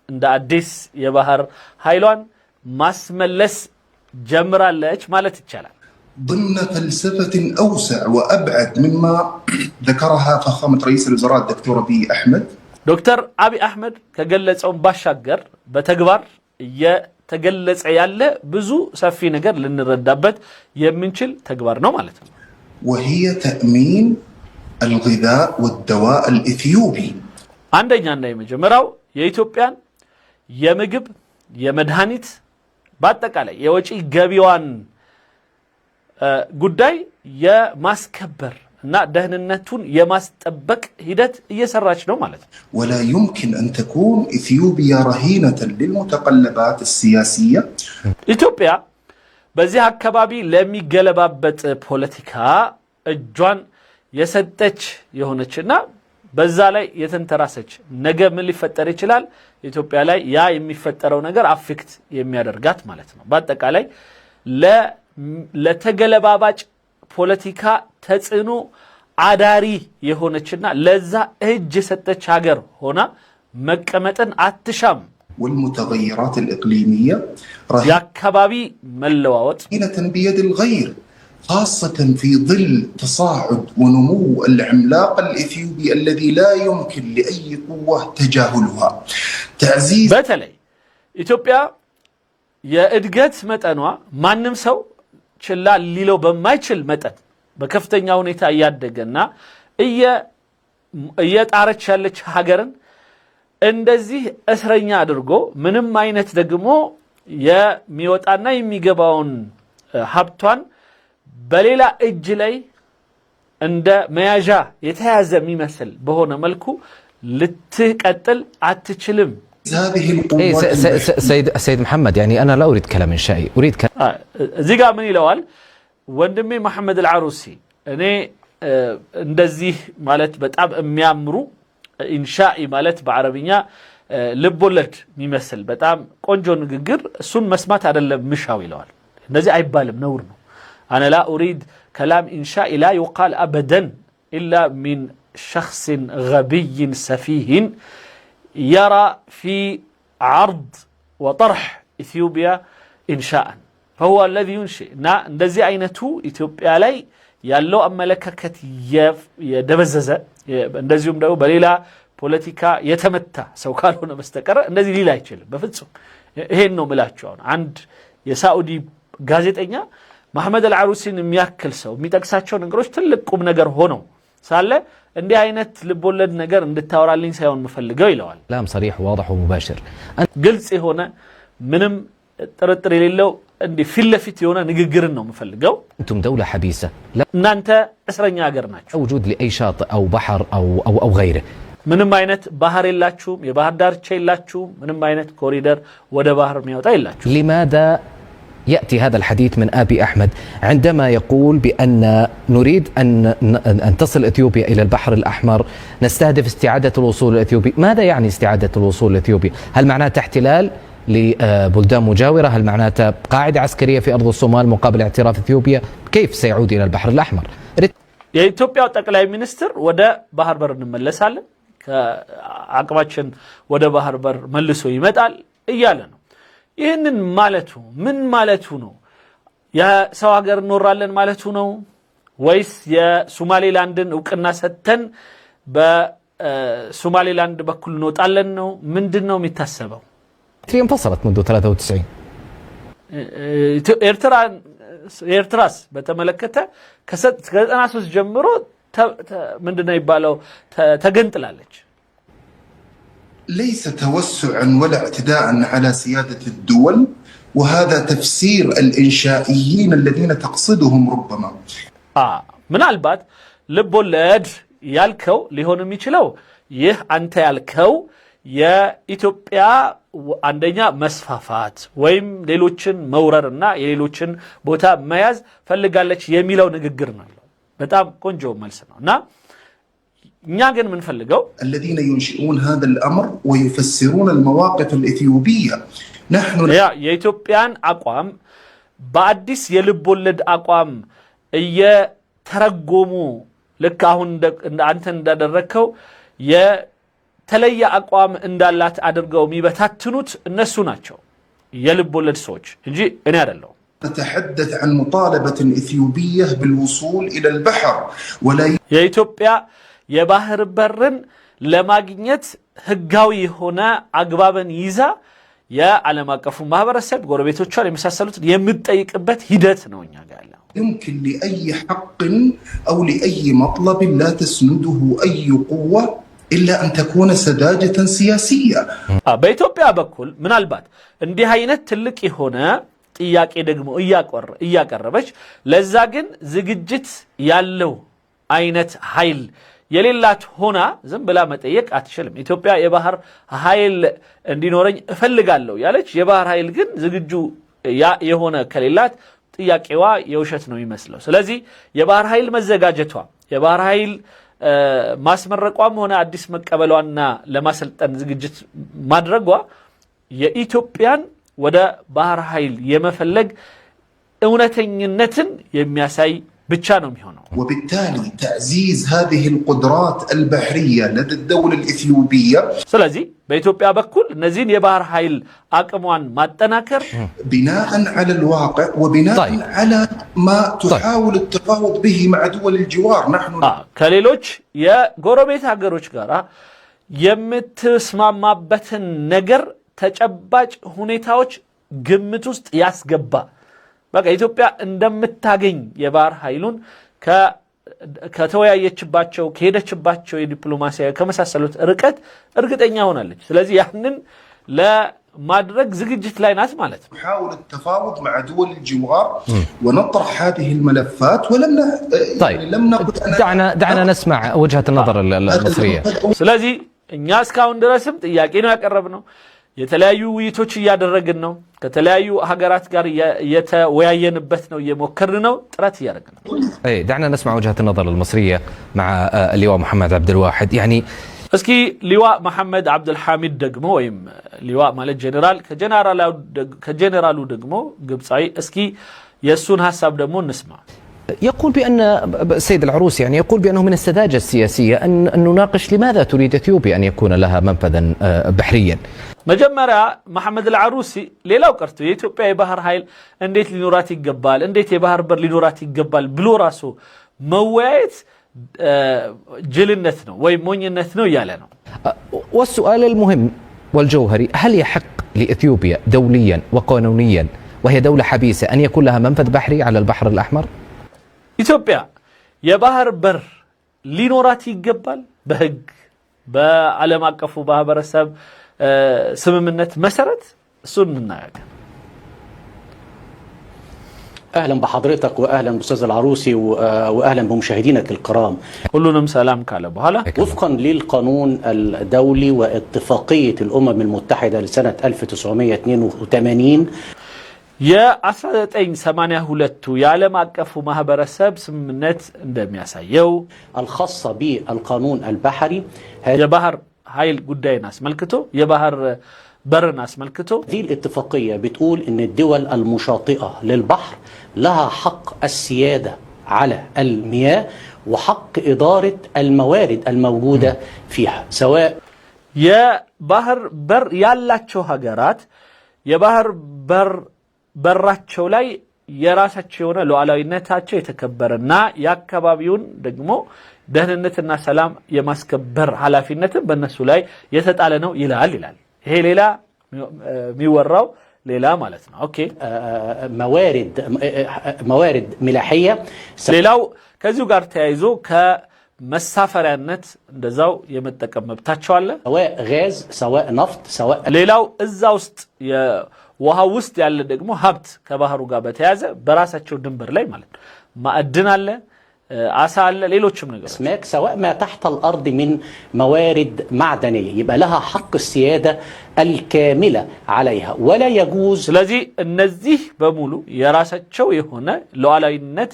እንደ አዲስ የባህር ኃይሏን ማስመለስ ጀምራለች ማለት ይቻላል። ضمن فلسفة أوسع وأبعد مما ذكرها فخامة رئيس الوزراء الدكتور أبي أحمد. ዶክተር አብይ አህመድ ከገለጸው ባሻገር በተግባር የተገለጸ ያለ ብዙ ሰፊ ነገር ልንረዳበት የምንችል ተግባር ነው ማለት ነው። وهي تأمين الغذاء والدواء الإثيوبي. አንደኛና የመጀመሪያው የኢትዮጵያን የምግብ የመድኃኒት በአጠቃላይ የወጪ ገቢዋን ጉዳይ የማስከበር እና ደህንነቱን የማስጠበቅ ሂደት እየሰራች ነው ማለት ነው። ولا يمكن أن تكون إثيوبيا رهينة للمتقلبات السياسية. ኢትዮጵያ በዚህ አካባቢ ለሚገለባበት ፖለቲካ እጇን የሰጠች የሆነችና በዛ ላይ የተንተራሰች ነገ ምን ሊፈጠር ይችላል ኢትዮጵያ ላይ ያ የሚፈጠረው ነገር አፌክት የሚያደርጋት ማለት ነው። በአጠቃላይ ለተገለባባጭ ፖለቲካ ተጽዕኖ አዳሪ የሆነችና ለዛ እጅ የሰጠች ሀገር ሆና መቀመጥን አትሻም። والمتغيرات الإقليمية የአካባቢ መለዋወጥ رهينة بيد الغير خاصة في ظل تصاعد ونمو العملاق الإثيوبي الذي لا يمكن لأي قوة تجاهلها. تعزيز በተለይ ኢትዮጵያ የእድገት መጠኗ ማንም ሰው ችላ ሊለው በማይችል መጠን በከፍተኛ ሁኔታ እያደገና እየጣረች ያለች ሀገርን እንደዚህ እስረኛ አድርጎ ምንም አይነት ደግሞ የሚወጣና የሚገባውን ሀብቷን በሌላ እጅ ላይ እንደ መያዣ የተያዘ የሚመስል በሆነ መልኩ ልትቀጥል አትችልም። سيد محمد يعني أنا لا أريد كلام إنشائي أريد كلام زيغا من يلوال وندمي محمد العروسي أنا እንደዚህ ማለት በጣም የሚያምሩ ኢንሻኢ ማለት በአረብኛ ልቦለድ የሚመስል በጣም ቆንጆ ንግግር እሱን መስማት አይደለም ምሻው ይለዋል። እንደዚህ አይባልም ነውር ነው። أنا لا أريد كلام إنشائي لا يقال أبدا إلا من شخص غبي سفيه يرى في عرض وطرح إثيوبيا إنشاء فهو الذي ينشئ እንደዚህ አይነቱ ኢትዮጵያ ላይ ያለው አመለካከት የደበዘዘ እንደዚሁም ደግሞ በሌላ ፖለቲካ የተመታ ሰው ካልሆነ በስተቀር እንደዚህ ሊል አይችልም በፍጹም። ይሄን ነው ምላቸው። አንድ የሳዑዲ ጋዜጠኛ መሐመድ አልዓሩሲን የሚያክል ሰው የሚጠቅሳቸው ነገሮች ትልቅ ቁም ነገር ሆነው ሳለ እንዲህ አይነት ልቦለድ ነገር እንድታወራልኝ ሳይሆን መፈልገው ይለዋል። كلام صريح واضح ومباشر ግልጽ የሆነ ምንም ጥርጥር የሌለው እንዲህ ፊት ለፊት የሆነ ንግግርን ነው መፈልገው። أنتم دولة حبيسة لا እናንተ እስረኛ ሀገር ናችሁ። وجود لأي شاطئ أو بحر أو غيره ምንም አይነት ባህር የላችሁም፣ የባህር ዳርቻ የላችሁም፣ ምንም አይነት ኮሪደር ወደ ባህር የሚያወጣ የላችሁም። لماذا يأتي هذا الحديث من أبي أحمد عندما يقول بأن نريد أن تصل إثيوبيا إلى البحر الأحمر نستهدف استعادة الوصول الإثيوبي؟ ماذا يعني استعادة الوصول الإثيوبي؟ هل معناته احتلال لبلدان مجاورة؟ هل معناته قاعدة عسكرية في أرض الصومال مقابل اعتراف إثيوبيا؟ كيف سيعود إلى البحر الأحمر؟ የኢትዮጵያ ጠቅላይ ሚኒስትር ወደ ባህር በር እንመለሳለን ከአቅማችን ወደ ባህር በር መልሶ ይመጣል እያለ ነው። ይህንን ማለቱ ምን ማለቱ ነው? የሰው ሀገር እንኖራለን ማለቱ ነው ወይስ የሶማሌላንድን እውቅና ሰጥተን ሶማሌ ላንድ በኩል እንወጣለን ነው ምንድነው የሚታሰበው انفصلت منذ 93 ኤርትራስ በተመለከተ ከ93 ጀምሮ ምንድነው ይባለው ተገንጥላለች ليس توسعا ولا اعتداء على سيادة الدول وهذا تفسير الإنشائيين الذين تقصدهم ربما ምናልባት ልቦለድ ያልከው ሊሆን የሚችለው ይህ አንተ ያልከው የኢትዮጵያ አንደኛ መስፋፋት ወይም ሌሎችን መውረርና የሌሎችን ቦታ መያዝ ፈልጋለች የሚለው ንግግር ነው በጣም ቆንጆ መልስ ነውና እኛ ግን ምን ፈልገው الذين ينشئون هذا الأمر ويفسرون المواقف الإثيوبية نحن የኢትዮጵያን አቋም በአዲስ የልቦለድ አቋም እየተረጎሙ ልክ አሁን አንተ እንዳደረከው የተለየ አቋም እንዳላት አድርገው የሚበታትኑት እነሱ ናቸው የልቦለድ ሰዎች እንጂ እኔ አይደለም نتحدث عن مطالبة إثيوبية بالوصول إلى البحر ولا የኢትዮጵያ የባህር በርን ለማግኘት ህጋዊ ሆነ አግባብን ይዛ የዓለም አቀፉ ማህበረሰብ ጎረቤቶቿን የሚሳሰሉት የምትጠይቅበት ሂደት ነው እኛ ጋር ያለው يمكن لأي حق أو لأي مطلب لا تسنده أي قوة إلا أن تكون سذاجة سياسية በኢትዮጵያ በኩል ምናልባት እንዲህ አይነት ትልቅ የሆነ ጥያቄ ደግሞ እያቀረበች ለዛ ግን ዝግጅት ያለው አይነት ኃይል የሌላት ሆና ዝም ብላ መጠየቅ አትችልም ኢትዮጵያ የባህር ኃይል እንዲኖረኝ እፈልጋለሁ ያለች የባህር ኃይል ግን ዝግጁ የሆነ ከሌላት ጥያቄዋ የውሸት ነው የሚመስለው ስለዚህ የባህር ኃይል መዘጋጀቷ የባህር ኃይል ማስመረቋም ሆነ አዲስ መቀበሏና ለማሰልጠን ዝግጅት ማድረጓ የኢትዮጵያን ወደ ባህር ኃይል የመፈለግ እውነተኝነትን የሚያሳይ ብቻ ነው የሚሆነው وبالتالي تعزيز هذه القدرات البحرية لدى الدولة الإثيوبية ስለዚህ በኢትዮጵያ በኩል እነዚህን የባህር ኃይል አቅሟን ማጠናከር بناء على الواقع وبناء على ما تحاول التفاوض به مع دول الجوار نحن ከሌሎች የጎረቤት ሀገሮች ጋር የምትስማማበትን ነገር ተጨባጭ ሁኔታዎች ግምት ውስጥ ያስገባ በቃ ኢትዮጵያ እንደምታገኝ የባህር ኃይሉን ከተወያየችባቸው ከሄደችባቸው የዲፕሎማሲያዊ ከመሳሰሉት ርቀት እርግጠኛ ሆናለች ስለዚህ ያንን ለማድረግ ዝግጅት ላይ ናት ማለት ነው نحاول التفاوض مع دول الجوار ونطرح هذه الملفات ولم لم نقل دعنا نسمع وجهة النظر المصرية ስለዚህ እኛ እስካሁን ድረስም ጥያቄ ነው ያቀረብነው የተለያዩ ውይይቶች ያደረግን ነው ከተለያዩ ሀገራት ጋር የተወያየንበት ነው የሞከርን ነው ጥረት ያደረግን ነው دعنا نسمع وجهة النظر المصرية مع اللواء محمد عبد الواحد يعني እስኪ ሊዋእ መሐመድ አብዱል ሐሚድ ደግሞ ወይም ሊዋእ ማለት ከጀነራሉ ደግሞ ግብጻዊ እስኪ የሱን ሐሳብ ደግሞ እንስማ يقول بأن السيد العروسي يعني يقول بأنه من السذاجة السياسية أن نناقش لماذا تريد إثيوبيا أن يكون لها منفذا بحريا مجمرة محمد العروسي ليلاو قرتو የኢትዮጵያ የባህር ኃይል እንዴት ሊኖራት ይገባል እንዴት የባህር በር ሊኖራት ይገባል ብሎ ራሱ መወያየት ጅልነት ነው ወይ ሞኝነት ነው ያለ ነው والسؤال المهم والجوهري هل يحق لإثيوبيا دوليا وقانونيا وهي دولة حبيسة أن يكون لها منفذ بحري على البحر الأحمر ኢትዮጵያ የባህር በር ሊኖራት ይገባል በህግ በዓለም አቀፉ ማህበረሰብ ስምምነት መሰረት እሱን እናያለን اهلا بحضرتك واهلا باستاذ العروسي واهلا بمشاهدينك الكرام كلنا سلام ካለ በኋላ وفقا للقانون الدولي واتفاقية الامم المتحدة لسنة 1982 የ1982 የዓለም አቀፉ ማህበረሰብ ስምምነት እንደሚያሳየው الخاصة بالقانون البحري የባህር ኃይል ጉዳይን አስመልክቶ የባህር برنا اسملكتو هذه الاتفاقية بتقول ان الدول المشاطئة للبحر لها حق السيادة على المياه وحق إدارة الموارد الموجودة فيها سواء يا بحر بر يالاتشو هاجرات يا بحر براتشو لاي የራሳቸው የሆነ ሉዓላዊነታቸው የተከበረና የአካባቢውን ደግሞ ደህንነትና ሰላም የማስከበር ኃላፊነትን በእነሱ ላይ የተጣለ ነው ይላል። ይሄ ሌላ የሚወራው ሌላ ማለት ነው። ኦኬ موارد ملاحية ሌላው ከዚሁ ጋር ተያይዞ ከመሳፈሪያነት እንደዛው የመጠቀም መብታቸው አለ። سواء غاز سواء نفط سواء ሌላው እዛ ውስጥ የውሃ ውስጥ ያለ ደግሞ ሀብት ከባህሩ ጋር በተያያዘ በራሳቸው ድንበር ላይ ማለት ነው ማዕድን አለ عسى ليلوتشم نقول اسماك سواء ما تحت الأرض من موارد معدنية يبقى لها حق السيادة الكاملة عليها ولا يجوز. لذي النزيه بمولو يراسة شوي هنا لو على النت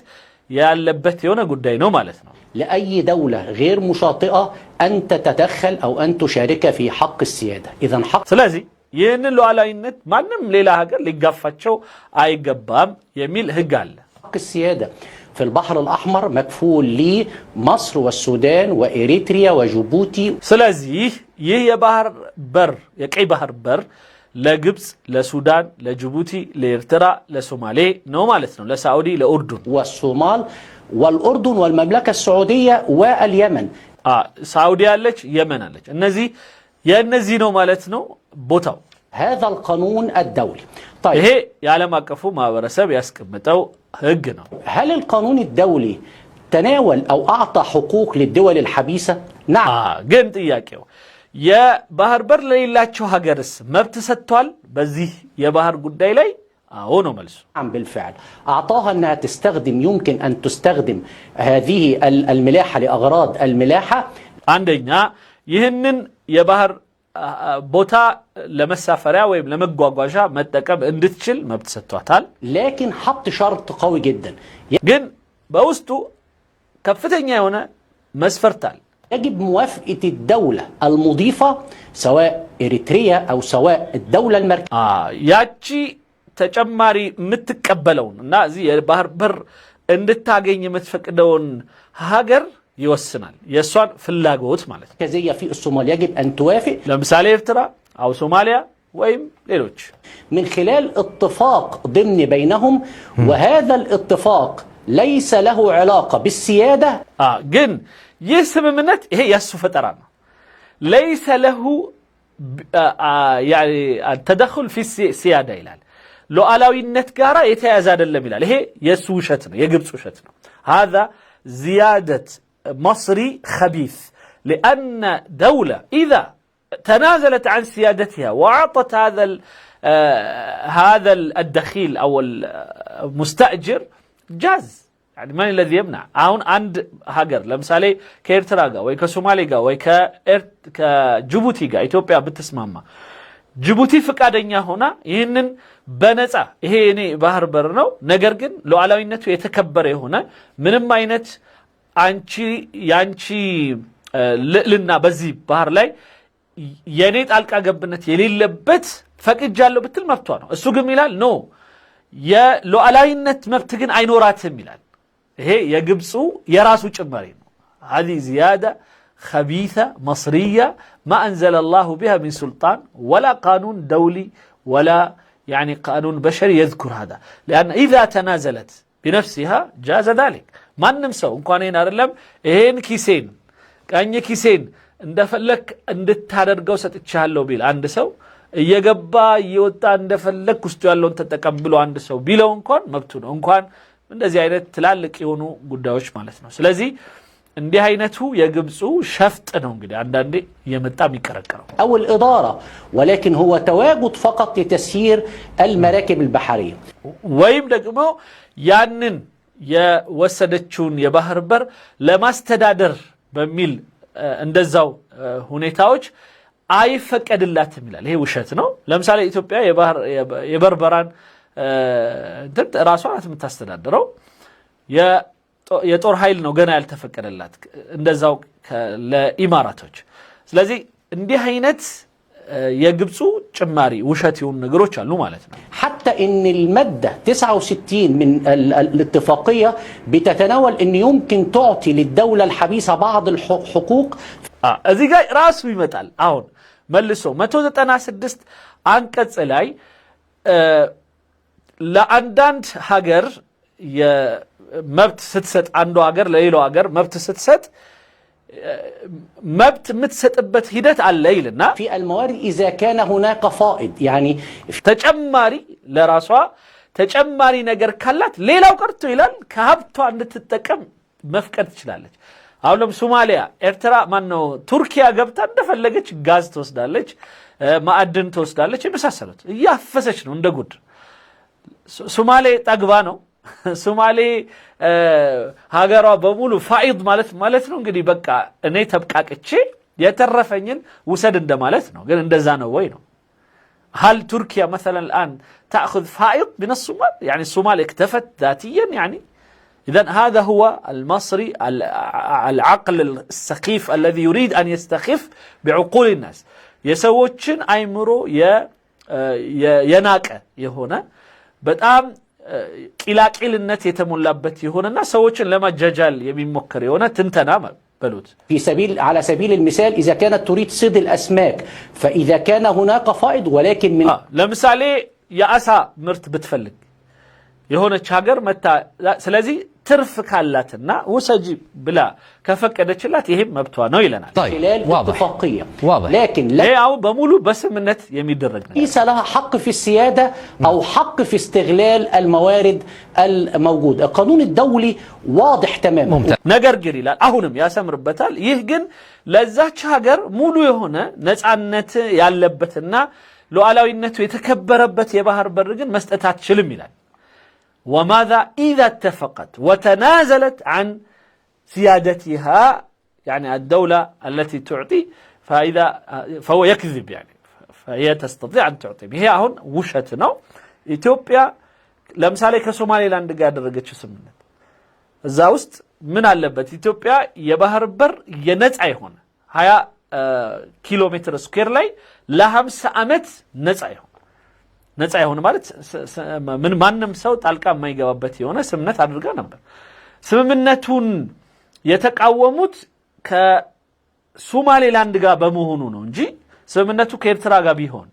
يالبت يونا قدينو مالتنا لأي دولة غير مشاطئة أن تتدخل أو أن تشارك في حق السيادة. إذا حق لذي ين لو على النت ما نم ليلا هجر لقفت شو أي جبام يميل هجال حق السيادة في البحر الأحمر مكفول لمصر والسودان وإريتريا وجيبوتي. سلازي يهي بحر بر يكعي بحر بر لجبس لسودان لجيبوتي لإرترا لسومالي نو مالتنا لسعودي لأردن والصومال والأردن والمملكة السعودية واليمن. سعودية لك يمن لك النزي يا النزي نو مالتنا بوتاو هذا القانون الدولي. طيب هي يعلم أكفو ما ورسب يسكمتو هجنا. هل القانون الدولي تناول أو أعطى حقوق للدول الحبيسة؟ نعم. قنت إياكيو يا بحر بر ليلا شو هجرس ما بتستوال بزيه يا بحر قداي لي هونو ملسو. نعم بالفعل أعطاها أنها تستخدم يمكن أن تستخدم هذه الملاحة لأغراض الملاحة. عندنا يهنن يا بحر بوتا لمسافريا ويم لمغواغواجا متقب اندتشل ما بتستواتال لكن حط شرط قوي جدا ግን በውስጡ ከፍተኛ የሆነ መስፈርታል يجب موافقة الدولة المضيفة سواء إريتريا أو سواء الدولة المركزية. ያቺ ተጨማሪ የምትቀበለውን እና እዚህ የባህር በር እንድታገኝ የምትፈቅደውን ሀገር يوسنال يسوان فلاغوت مالت كزي في الصومال يجب أن توافق لمثال إرترا أو صوماليا ويم ليلوش من خلال اتفاق ضمن بينهم وهذا الاتفاق ليس له علاقة بالسيادة. جن يسمى منت هي يسو فترانا ليس له يعني التدخل في السيادة إلال لو ألاوي النتقارة يتيازاد اللميلال هي يسو شتنا يقبسو شتنا هذا زيادة مصري خبيث لأن دولة إذا تنازلت عن سيادتها وأعطت هذا الدخيل أو المستأجر جاز يعني من الذي يمنع هون عند هاجر لمثالي كإرتراغا وي كسوماليغا وي كجيبوتيغا إثيوبيا بتسماما جيبوتي فقادኛ ሆና ይህንን በነፃ ይሄ እኔ ባህር በር ነው ነገር ግን ሉዓላዊነቱ የተከበረ የሆነ ምንም አይነት አንቺ ያንቺ ልዕልና በዚህ ባህር ላይ የኔ ጣልቃ ገብነት የሌለበት ፈቅጃለሁ ብትል መብቷ ነው እሱ ግን ይላል ኖ የሉዓላዊነት መብት ግን አይኖራትም ይላል ይሄ የግብፁ የራሱ ጭማሪ ነው هذه زيادة خبيثة مصرية ما أنزل الله بها من سلطان ولا قانون دولي ولا يعني قانون بشري يذكر هذا لأن إذا تنازلت بنفسها جاز ذلك ما نمسو انكوانين أرلم إهين كيسين كأني كيسين اندفلك اندتادرقو ستتشهلو بيل عند سو يقبا يوتا اندفلك كستوالو انت تقبلو عند سو بيلو انكوان مبتونو انكوان من دزي عينات تلالك يونو قداوش مالتنو سلازي እንዲህ አይነቱ የግብፁ ሸፍጥ ነው እንግዲህ አንዳንዴ የመጣ የሚከረከረው أو الإدارة ولكن هو تواجد فقط لتسيير المراكب البحرية ወይም ደግሞ ያንን የወሰደችውን የባህር በር ለማስተዳደር በሚል እንደዛው ሁኔታዎች አይፈቀድላትም ይላል ይሄ ውሸት ነው ለምሳሌ ኢትዮጵያ የበርበራን ራሷ ናት የምታስተዳድረው የጦር ኃይል ነው ገና ያልተፈቀደላት እንደዛው ለኢማራቶች ስለዚህ እንዲህ አይነት የግብፁ ጭማሪ ውሸት ይሁን ነገሮች አሉ ማለት ነው حتى ان الماده 69 من الاتفاقيه بتتناول ان يمكن تعطي للدوله الحبيسه بعض الحقوق እዚህ ጋር ራሱ ይመጣል አሁን መልሶ 196 አንቀጽ ላይ ለአንዳንድ ሀገር የመብት ስትሰጥ አንዱ ሀገር ለሌላው ሀገር መብት ስትሰጥ መብት የምትሰጥበት ሂደት አለ ይልና في الموارد إذا كان هناك فائض يعني ተጨማሪ ለራሷ ተጨማሪ ነገር ካላት ሌላው ቀርቶ ይላል ከሀብቷ እንድትጠቀም መፍቀድ ትችላለች። አሁንም ሶማሊያ፣ ኤርትራ ማነው ቱርኪያ ገብታ እንደፈለገች ጋዝ ትወስዳለች፣ ማዕድን ትወስዳለች፣ የመሳሰሉት እያፈሰች ነው እንደ ጉድ። ሶማሌ ጠግባ ነው። ሶማሌ ሀገሯ በሙሉ ፋኢድ ማለት ነው እንግዲህ በቃ እኔ ተብቃቅቼ የተረፈኝን ውሰድ እንደማለት ነው። ግን እንደዛ ነው ወይ ነው? هل تركيا مثلا الآن تأخذ فائض من الصومال؟ يعني الصومال اكتفت ذاتيا يعني؟ إذن هذا هو المصري العقل السخيف الذي يريد أن يستخف بعقول الناس. يسوتشن أيمرو يناك يهونا بتأم كلاكيل النت يتملابت يهونا الناس سوتشن لما ججال يمين مكر يهونا تنتنام بلوت. على سبيل المثال إذا كانت تريد صيد الأسماك فإذا كان هناك فائض ولكن من لمثالي يا أسا مرت بتفلق يهونا شاجر متى سلازي ترف كالاتنا وسجي بلا كفكدتش لا تهم مبتوانو يلنا طيب واضح اتفاقية واضح لكن لا أو بمولو بس منت يميد الرجل ليس لها حق في السيادة أو حق في استغلال الموارد الموجودة. القانون الدولي واضح تماما ممتاز. نجر جريلا أهونم يا سمر بتال يهجن لذات شاجر مولو يهونا نسعنت يالبتنا لو على النت يتكبربت يبهر برجن مستأتات شلم يلان. وماذا إذا اتفقت وتنازلت عن سيادتها يعني الدولة التي تعطي فهو يكذب يعني فهي تستطيع أن تعطي هي هون وشتنا إثيوبيا لمثالي كسومالي لاند قادر رجتش سمنت الزاوست من علبت إثيوبيا يبهر بر ينزعي هون هيا كيلومتر سكوير لاي لهم سأمت نزعي هون ነፃ የሆነ ማለት ምን ማንም ሰው ጣልቃ የማይገባበት የሆነ ስምምነት አድርጋ ነበር። ስምምነቱን የተቃወሙት ከሶማሌላንድ ጋር በመሆኑ ነው እንጂ ስምምነቱ ከኤርትራ ጋር ቢሆን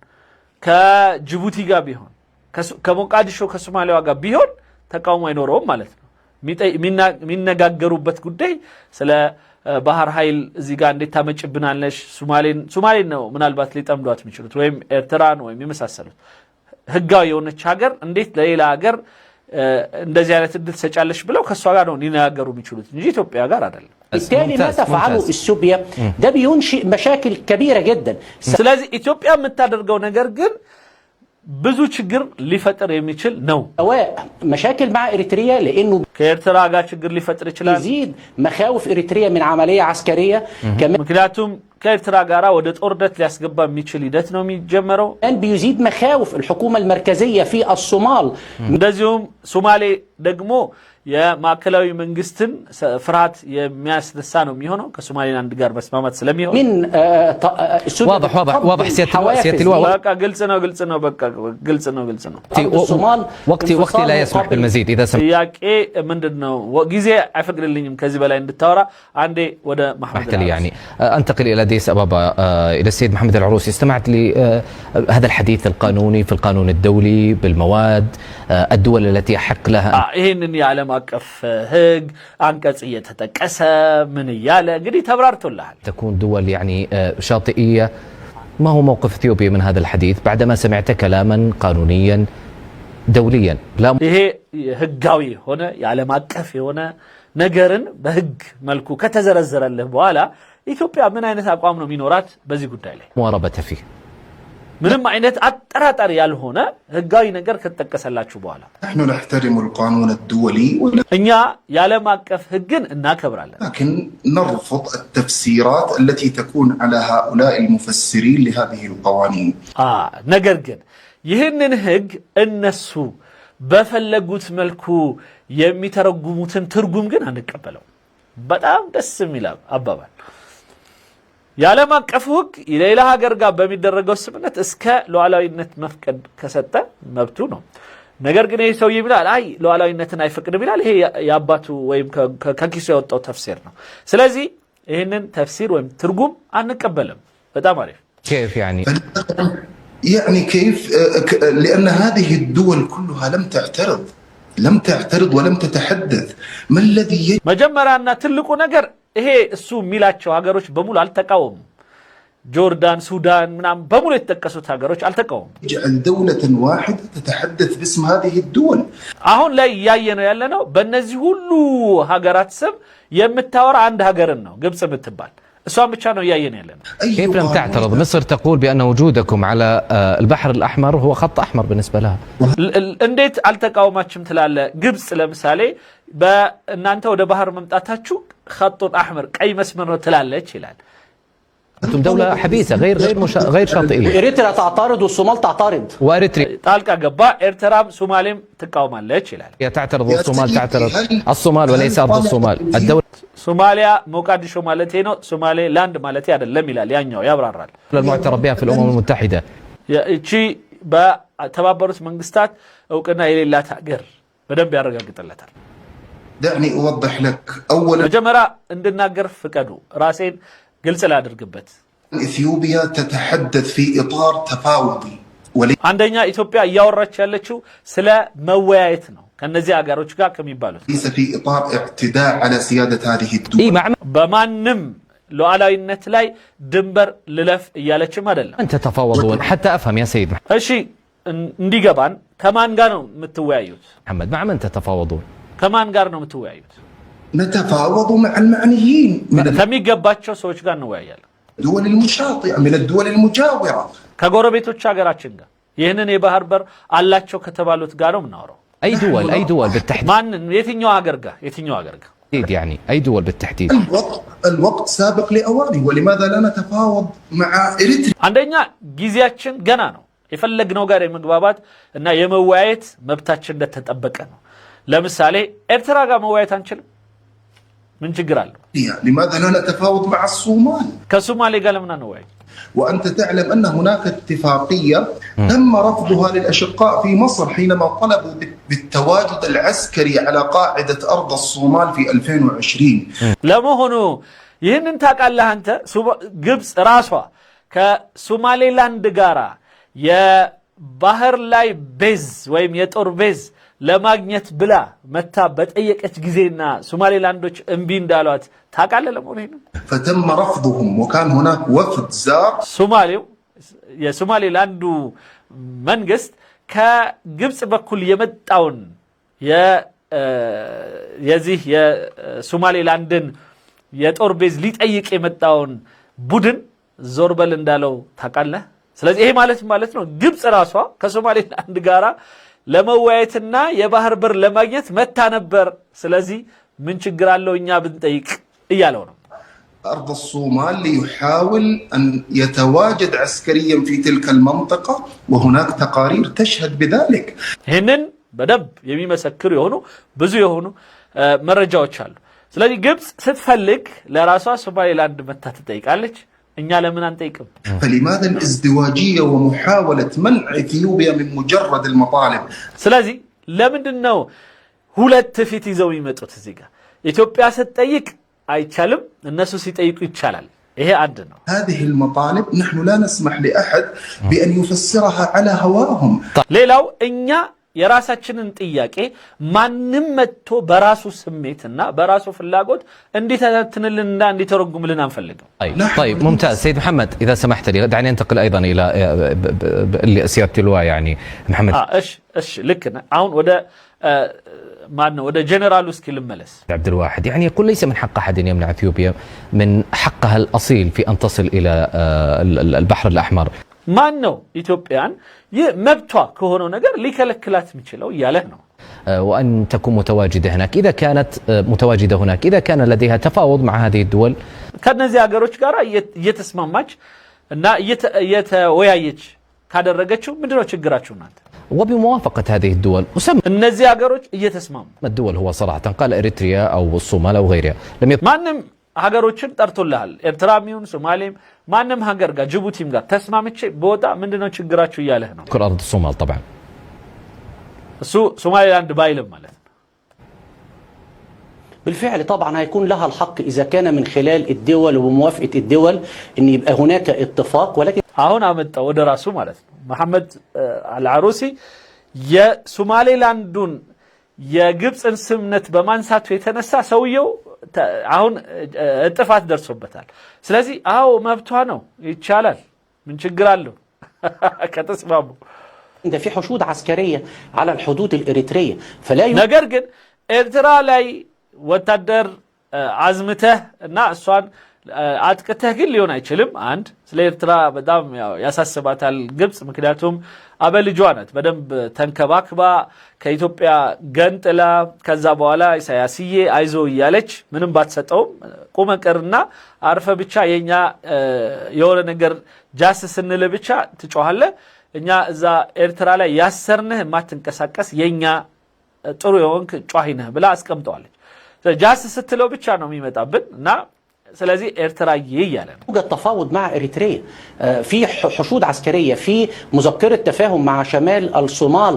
ከጅቡቲ ጋር ቢሆን ከሞቃዲሾ ከሶማሊያ ጋር ቢሆን ተቃውሞ አይኖረውም ማለት ነው። የሚነጋገሩበት ጉዳይ ስለ ባህር ኃይል እዚህ ጋር እንዴት ታመጭብናለሽ ሶማሌን ነው ምናልባት ሊጠምዷት የሚችሉት ወይም ኤርትራን ወይም የመሳሰሉት ህጋዊ የሆነች ሀገር እንዴት ለሌላ ሀገር እንደዚህ አይነት እድል ተሰጫለሽ ብለው ከሷ ጋር ነው ሊነጋገሩ የሚችሉት እንጂ ኢትዮጵያ ጋር አይደለም። بالتالي ما تفعله السوبيا ده بينشئ مشاكل كبيرة جدا. ስለዚህ ኢትዮጵያ የምታደርገው ነገር ግን ብዙ ችግር ሊፈጥር የሚችል ነው። مشاكل مع إريتريا لأنه ከኤርትራ ጋር ችግር ሊፈጥር ይችላል። يزيد مخاوف إريتريا من عملية عسكرية ምክንያቱም ከኤርትራ ጋር ወደ ጦርነት ሊያስገባ የሚችል ሂደት ነው የሚጀመረው። بيزيد مخاوف الحكومة المركزية في الصومال እንደዚሁም ሶማሌ ደግሞ የማዕከላዊ መንግስትን ፍርሃት የሚያስነሳ ነው የሚሆነው ከሶማሌላንድ ጋር መስማማት ስለሚሆን من واضح سيادة اللواء በቃ ግልጽ ነው በቃ ግልጽ ነው وقتي لا يسمح بالمزيد إذا سمحت. ጥያቄ ምንድነው ጊዜ አይፈቅድልኝም ከዚህ በላይ እንድታወራ አንዴ ወደ محمد يعني انتقل الى أديس أبابا الى السيد محمد العروسي. استمعت لهذا الحديث القانوني في القانون الدولي بالمواد الدول التي يحق لها ይሄንን የዓለም አቀፍ ህግ አንቀጽ እየተጠቀሰ ምን ያለ እንግዲህ ተብራርቶልሃል። تكون دول يعني شاطئية. ما هو موقف اثيوبيا من هذا الحديث بعدما سمعت كلاما قانونيا دوليا؟ لا ይሄ ህጋዊ ሆነ የዓለም አቀፍ የሆነ ነገርን በህግ መልኩ ከተዘረዘረልህ በኋላ ኢትዮጵያ ምን አይነት አቋም ነው የሚኖራት በዚህ ጉዳይ ላይ? مواربة فيه ምንም አይነት አጠራጣሪ ያልሆነ ህጋዊ ነገር ከተጠቀሰላችሁ በኋላ نحن نحترم القانون الدولي እኛ የዓለም አቀፍ ህግን እናከብራለን። لكن نرفض التفسيرات التي تكون على هؤلاء المفسرين لهذه القوانين. ነገር ግን ይህንን ህግ እነሱ በፈለጉት መልኩ የሚተረጉሙትን ትርጉም ግን አንቀበለው። በጣም ደስ የሚል አባባል። የዓለም አቀፍ ህግ ሌላ ሀገር ጋር በሚደረገው ስምምነት እስከ ሉዓላዊነት መፍቀድ ከሰጠ መብቱ ነው። ነገር ግን ይሄ ሰው ይላል አይ ሉዓላዊነትን አይፈቅድም ይላል። ይሄ ያባቱ ወይም ከኪሱ ያወጣው ተፍሲር ነው። ስለዚህ ይሄንን ተፍሲር ወይም ትርጉም አንቀበልም። በጣም አሪፍ። كيف يعني يعني كيف؟ لأن هذه الدول كلها لم تعترض ولم تتحدث. ما الذي መጀመሪያና ትልቁ ነገር ይሄ እሱ የሚላቸው ሀገሮች በሙሉ አልተቃወሙ። ጆርዳን፣ ሱዳን ምናምን በሙሉ የተጠቀሱት ሀገሮች አልተቃወሙ። يجعل دولة واحدة تتحدث باسم هذه الدول؟ አሁን ላይ ያየነው ያለነው በእነዚህ ሁሉ ሀገራት ስም የምታወራ አንድ ሀገርን ነው፣ ግብጽ የምትባል እሷን ብቻ ነው ያየነው ያለነው። كيف لم تعترض؟ مصر تقول بأن وجودكم على البحر الأحمر هو خط أحمر بالنسبة لها. እንዴት አልተቃወማችም ትላለ? ግብጽ ለምሳሌ በእናንተ ወደ ባህር መምጣታችሁ خط احمر ቀይ መስመር ነው ትላለች ይላል። أنتم دولة حبيسة غير شاطئية. إريتريا تعترض والصومال تعترض. وإريتريا ጣልቃ ገባ። ኤርትራም ሶማሌም ትቃወማለች ይላል። تعترض والصومال تعترض. الصومال وليس أرض الصومال. الدولة ሶማሊያ ሞቃዲሾ ማለት ነው፣ ሶማሌ ላንድ ማለት አይደለም ይላል። ያኛው ያብራራል። المعترف بها في الأمم المتحدة. እቺ በተባበሩት መንግስታት እውቅና የሌላት ሀገር በደንብ ያረጋግጥለታል። دعني أوضح لك. أولا መጀመሪያ እንድናገር ፍቀዱ፣ ራሴን ግልጽ ላድርግበት። إثيوبيا تتحدث في إطار تفاوضي አንደኛ ኢትዮጵያ እያወራች ያለችው ስለ መወያየት ነው ከነዚህ ሀገሮች ጋር ከሚባሉት፣ وليس في إطار اعتداء على سيادة هذه الدول. በማንም ሉዓላዊነት ላይ ድንበር ልለፍ እያለችም አይደለም። من تتفاوضون حتى أفهم يا سيد እሺ እንዲገባን ከማን ጋር ነው የምትወያዩት? محمد مع من تتفاوضون؟ ከማን ጋር ነው የምትወያዩት? نتفاوض مع المعنيين من ከሚገባቸው ሰዎች ጋር እንወያያለን። الدول المشاطئة من الدول المجاورة. ከጎረቤቶች ሀገራችን ጋር ይህንን የባህር በር አላቸው ከተባሉት ጋር ነው የምናወራው። أي دول بالتحديد؟ ማንን? የትኛው ሀገር ጋር? يعني أي دول بالتحديد؟ الوقت سابق لأوانه. ولماذا لا نتفاوض مع إريتريا؟ አንደኛ ጊዜያችን ገና ነው። የፈለግነው ጋር የመግባባት እና የመወያየት መብታችን እንደተጠበቀ ነው። ለምሳሌ ኤርትራ ጋር መወያየት አንችልም? ምን ችግር አለው? لماذا لا نتفاوض مع الصومال؟ ከሶማሌ ጋር ለምን አንወያይ? وأنت تعلم أن هناك اتفاقية تم رفضها للأشقاء في مصر حينما طلبوا بالتواجد العسكري على قاعدة أرض الصومال في 2020. ለመሆኑ ይህንን ታውቃለህ አንተ? ግብጽ ራሷ ከሶማሌላንድ ጋራ የባህር ላይ ቤዝ ወይም የጦር ቤዝ ለማግኘት ብላ መታ በጠየቀች ጊዜና ሶማሌላንዶች እምቢ እንዳሏት ታውቃለህ? ለመሆኑ ይሄን فتم رفضهم وكان هناك وفد زار. የሶማሌላንዱ መንግስት ከግብጽ በኩል የመጣውን የዚህ የሶማሌላንድን የጦር ቤዝ ሊጠይቅ የመጣውን ቡድን ዞር በል እንዳለው ታውቃለህ? ስለዚህ ይሄ ማለት ነው ግብጽ ራሷ ከሶማሌላንድ ጋራ ለመወያየትና የባህር በር ለማግኘት መታ ነበር። ስለዚህ ምን ችግር አለው እኛ ብንጠይቅ እያለው ነው። أرض الصومال ليحاول أن يتواجد عسكريا في تلك المنطقة وهناك تقارير تشهد بذلك. ይህንን በደንብ የሚመሰክሩ የሆኑ ብዙ የሆኑ መረጃዎች አሉ። ስለዚህ ግብጽ ስትፈልግ ለራሷ ሶማሌላንድ መታ ትጠይቃለች። እኛ ለምን አንጠይቅም? فلماذا الازدواجية ومحاولة منع إثيوبيا من مجرد المطالب؟ ስለዚህ ለምንድነው ሁለት ፊት ይዘው የሚመጡት? እዚህ ጋር ኢትዮጵያ ስትጠይቅ አይቻልም፣ እነሱ ሲጠይቁ ይቻላል። ይሄ አንድ ነው። هذه المطالب نحن لا نسمح لأحد بأن يفسرها على هواهم. ሌላው እኛ የራሳችንን ጥያቄ ማንም መጥቶ በራሱ ስሜትና በራሱ ፍላጎት እንዲተነትንልንና እንዲተረጉምልን አንፈልግም። طيب ممتاز سيد محمد اذا سمحت لي دعني انتقل ايضا الى سياده اللواء يعني محمد. ايش لكنا አሁን ወደ ጀነራሉ እስኪ ልመለስ። عبد الواحد يعني يقول ليس من حق احد يمنع اثيوبيا من حقها الاصيل في ان تصل الى البحر الاحمر. ማን ነው ኢትዮጵያን መብቷ ከሆነው ነገር ሊከለክላት የሚችለው እያለህ ነው። وأن تكون متواجدة هناك إذا كانت متواجدة هناك إذا كان لديها تفاوض مع هذه الدول ከነዚህ ሀገሮች ጋር እየተስማማች እና እየተወያየች ካደረገችው ምንድነው ችግራችሁ እናንተ? وبموافقة هذه الدول እነዚህ ሀገሮች እየተስማሙ الدول هو صراحة قال إريتريا أو الصومال أو غيرها ማንም ሀገሮችን ጠርቶልሃል። ኤርትራም ይሁን ሶማሌም ማንም ሀገር ጋር ጅቡቲም ጋር ተስማምቼ በወጣ ምንድነው ችግራችሁ እያለህ ነው። كل أرض الصومال طبعا እሱ ሶማሌላንድ ባይልም ማለት ነው። بالفعل طبعا هيكون لها الحق إذا كان من خلال الدول وبموافقة الدول أن يبقى هناك اتفاق، ولكن አሁን አመጣው ወደ ራሱ ማለት ነው። መሐመድ አልዓሩሲ የሶማሌላንዱን የግብፅን ስምነት በማንሳቱ የተነሳ ሰውየው አሁን እጥፋት ደርሶበታል። ስለዚህ አዎ መብቷ ነው ይቻላል ምን ችግር አለው ከተስማሙ ده في حشود عسكرية على الحدود الإريترية فلا ነገር ግን ኤርትራ ላይ ወታደር አዝምተህ እና እሷን አጥቅተህ ግን ሊሆን አይችልም። አንድ ስለ ኤርትራ በጣም ያሳስባታል ግብፅ ምክንያቱም አበልጇ ናት በደንብ ተንከባክባ ከኢትዮጵያ ገንጥላ ከዛ በኋላ ኢሳያስዬ አይዞ እያለች ምንም ባትሰጠው ቁመቀርና አርፈ ብቻ የኛ የሆነ ነገር ጃስ ስንል ብቻ ትጮሃለ እኛ እዛ ኤርትራ ላይ ያሰርንህ ማትንቀሳቀስ የኛ ጥሩ የሆንክ ጯሂ ነህ ብላ አስቀምጠዋለች። ጃስ ስትለው ብቻ ነው የሚመጣብን እና ስለዚህ ኤርትራ ይያለ ነው يوجد تفاوض مع إريتريا في حشود عسكرية في مذكرة تفاهم مع شمال الصومال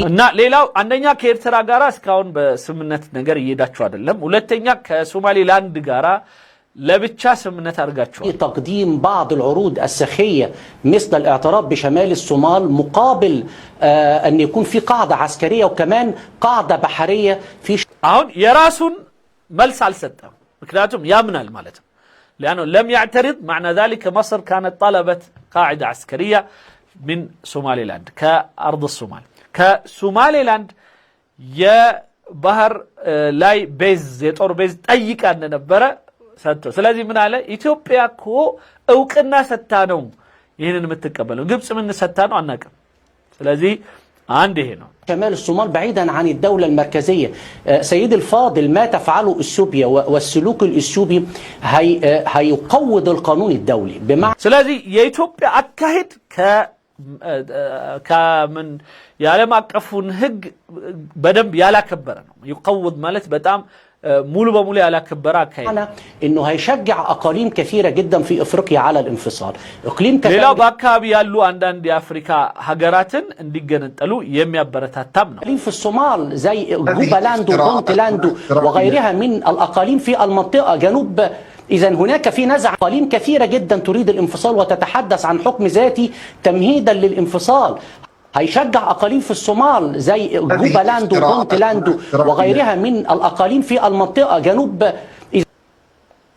እና ሌላው አንደኛ ከኤርትራ ጋራ እስካሁን በስምነት ነገር እየሄዳችሁ አይደለም። ሁለተኛ ከሶማሌላንድ ጋራ ለብቻ ስምነት አድርጋችኋል። تقديم بعض العروض السخية مثل الاعتراف بشمال الصومال مقابل أن يكون في قاعدة عسكرية وكمان قاعدة بحرية في አሁን የራሱን መልስ አልሰጠም ምክንያቱም ያምናል ማለት ነው لأنه لم يعترض معنى ذلك مصر كانت طلبت قاعدة عسكرية من سوماليلاند كأرض الصومال كسوماليلاند የባህር ላይ ቤዝ የጦር ቤዝ ጠይቃ እንደነበረ ሰጥቶ ስለዚህ ምን አለ ኢትዮጵያ እኮ እውቅና ሰታ ነው ይሄንን የምትቀበለው ግብጽ ምን ሰታ ነው አናውቅም። ስለዚህ አንድ ይሄ ነው شمال الصومال بعيدا عن الدولة المركزية. سيد الفاضل ما تفعله اثيوبيا والسلوك الاثيوبي هيقوض القانون الدولي بمعنى ስለዚህ የኢትዮጵያ አካሄድ ከምን የዓለም አቀፉን ህግ በደንብ ያላከበረ ነው። يقوض ማለት በጣም ሙሉ በሙሉ ያላከበረ አካሄድ انه هيشجع اقاليم كثيره جدا في افريقيا على الانفصال. اقليم ሌላው በአካባቢ ያሉ አንዳንድ የአፍሪካ ሀገራትን እንዲገነጠሉ የሚያበረታታም ነው። في الصومال زي جوبالاند وبونتلاند وغيرها من الاقاليم في المنطقه جنوب. إذا هناك في نزعة أقاليم كثيرة جدا تريد الانفصال وتتحدث عن حكم ذاتي تمهيدا للانفصال. هيشجع أقاليم في الصومال زي جوبالاند وبونتلاند وغيرها من الأقاليم في المنطقة جنوب.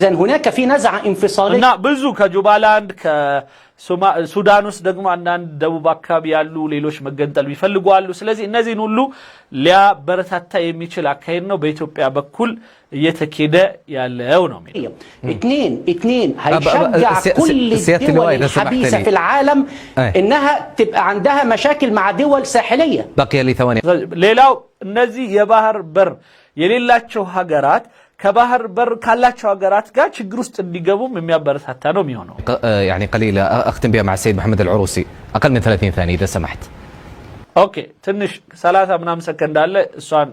إذا هناك في نزعة انفصالية. እና ብዙ ከጁባላንድ ከሱዳን ውስጥ ደግሞ አንዳንድ ደቡብ አካባቢ ያሉ ሌሎች መገንጠል ይፈልጋሉ። ስለዚህ እነዚህን ሁሉ ሊያበረታታ የሚችል አካሄድ ነው በኢትዮጵያ በኩል እየተከደ ያለው ነው። اثنين هيشجع كل الدول الحبيسة في العالم إنها تبقى عندها مشاكل مع دول ساحلية. بقي لي ثواني. ሌላው እነዚህ የባህር በር የሌላቸው ሀገራት ከባህር በር ካላቸው ሀገራት ጋር ችግር ውስጥ እንዲገቡም የሚያበረታታ ነው የሚሆነው። يعني قليلة أختم بها مع السيد محمد العروسي أقل من 30 ثانية إذا سمحت. اوكي ትንሽ 30 ምናምን ሰከንድ አለ እሷን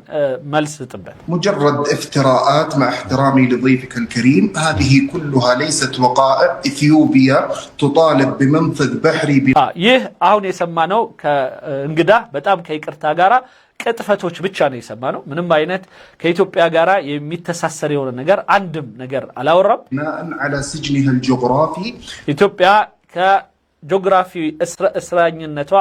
መልስ ጥበት مجرد افتراءات مع احترامي لضيفك الكريم هذه كلها ليست وقائع. إثيوبيا تطالب بمنفذ بحري ይህ አሁን የሰማነው ከእንግዳ በጣም ከይቅርታ ጋራ ቅጥፈቶች ብቻ ነው የሰማነው። ምንም አይነት ከኢትዮጵያ ጋራ የሚተሳሰር የሆነ ነገር አንድም ነገር አላወራም። على سجنها الجغرافي ኢትዮጵያ ከጂኦግራፊ እስረኝነቷ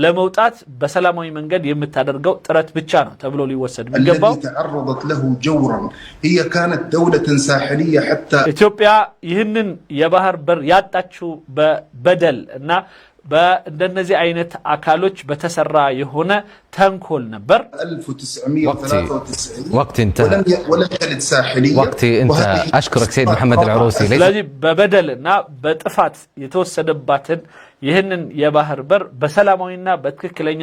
ለመውጣት በሰላማዊ መንገድ የምታደርገው ጥረት ብቻ ነው ተብሎ ሊወሰድ የሚገባው። الذي تعرضت له جورا هي كانت دولة ساحلية حتى ኢትዮጵያ ይህንን የባህር በር ያጣችው በበደል እና በእንደነዚህ አይነት አካሎች በተሰራ የሆነ ተንኮል ነበር። 1993 وقت انتهى ولم يلد ساحلية. وقتي انتهى. أشكرك سيد محمد العروسي. ስለዚህ በበደልና በጥፋት የተወሰደባትን ይህንን የባህር በር በሰላማዊና በትክክለኛ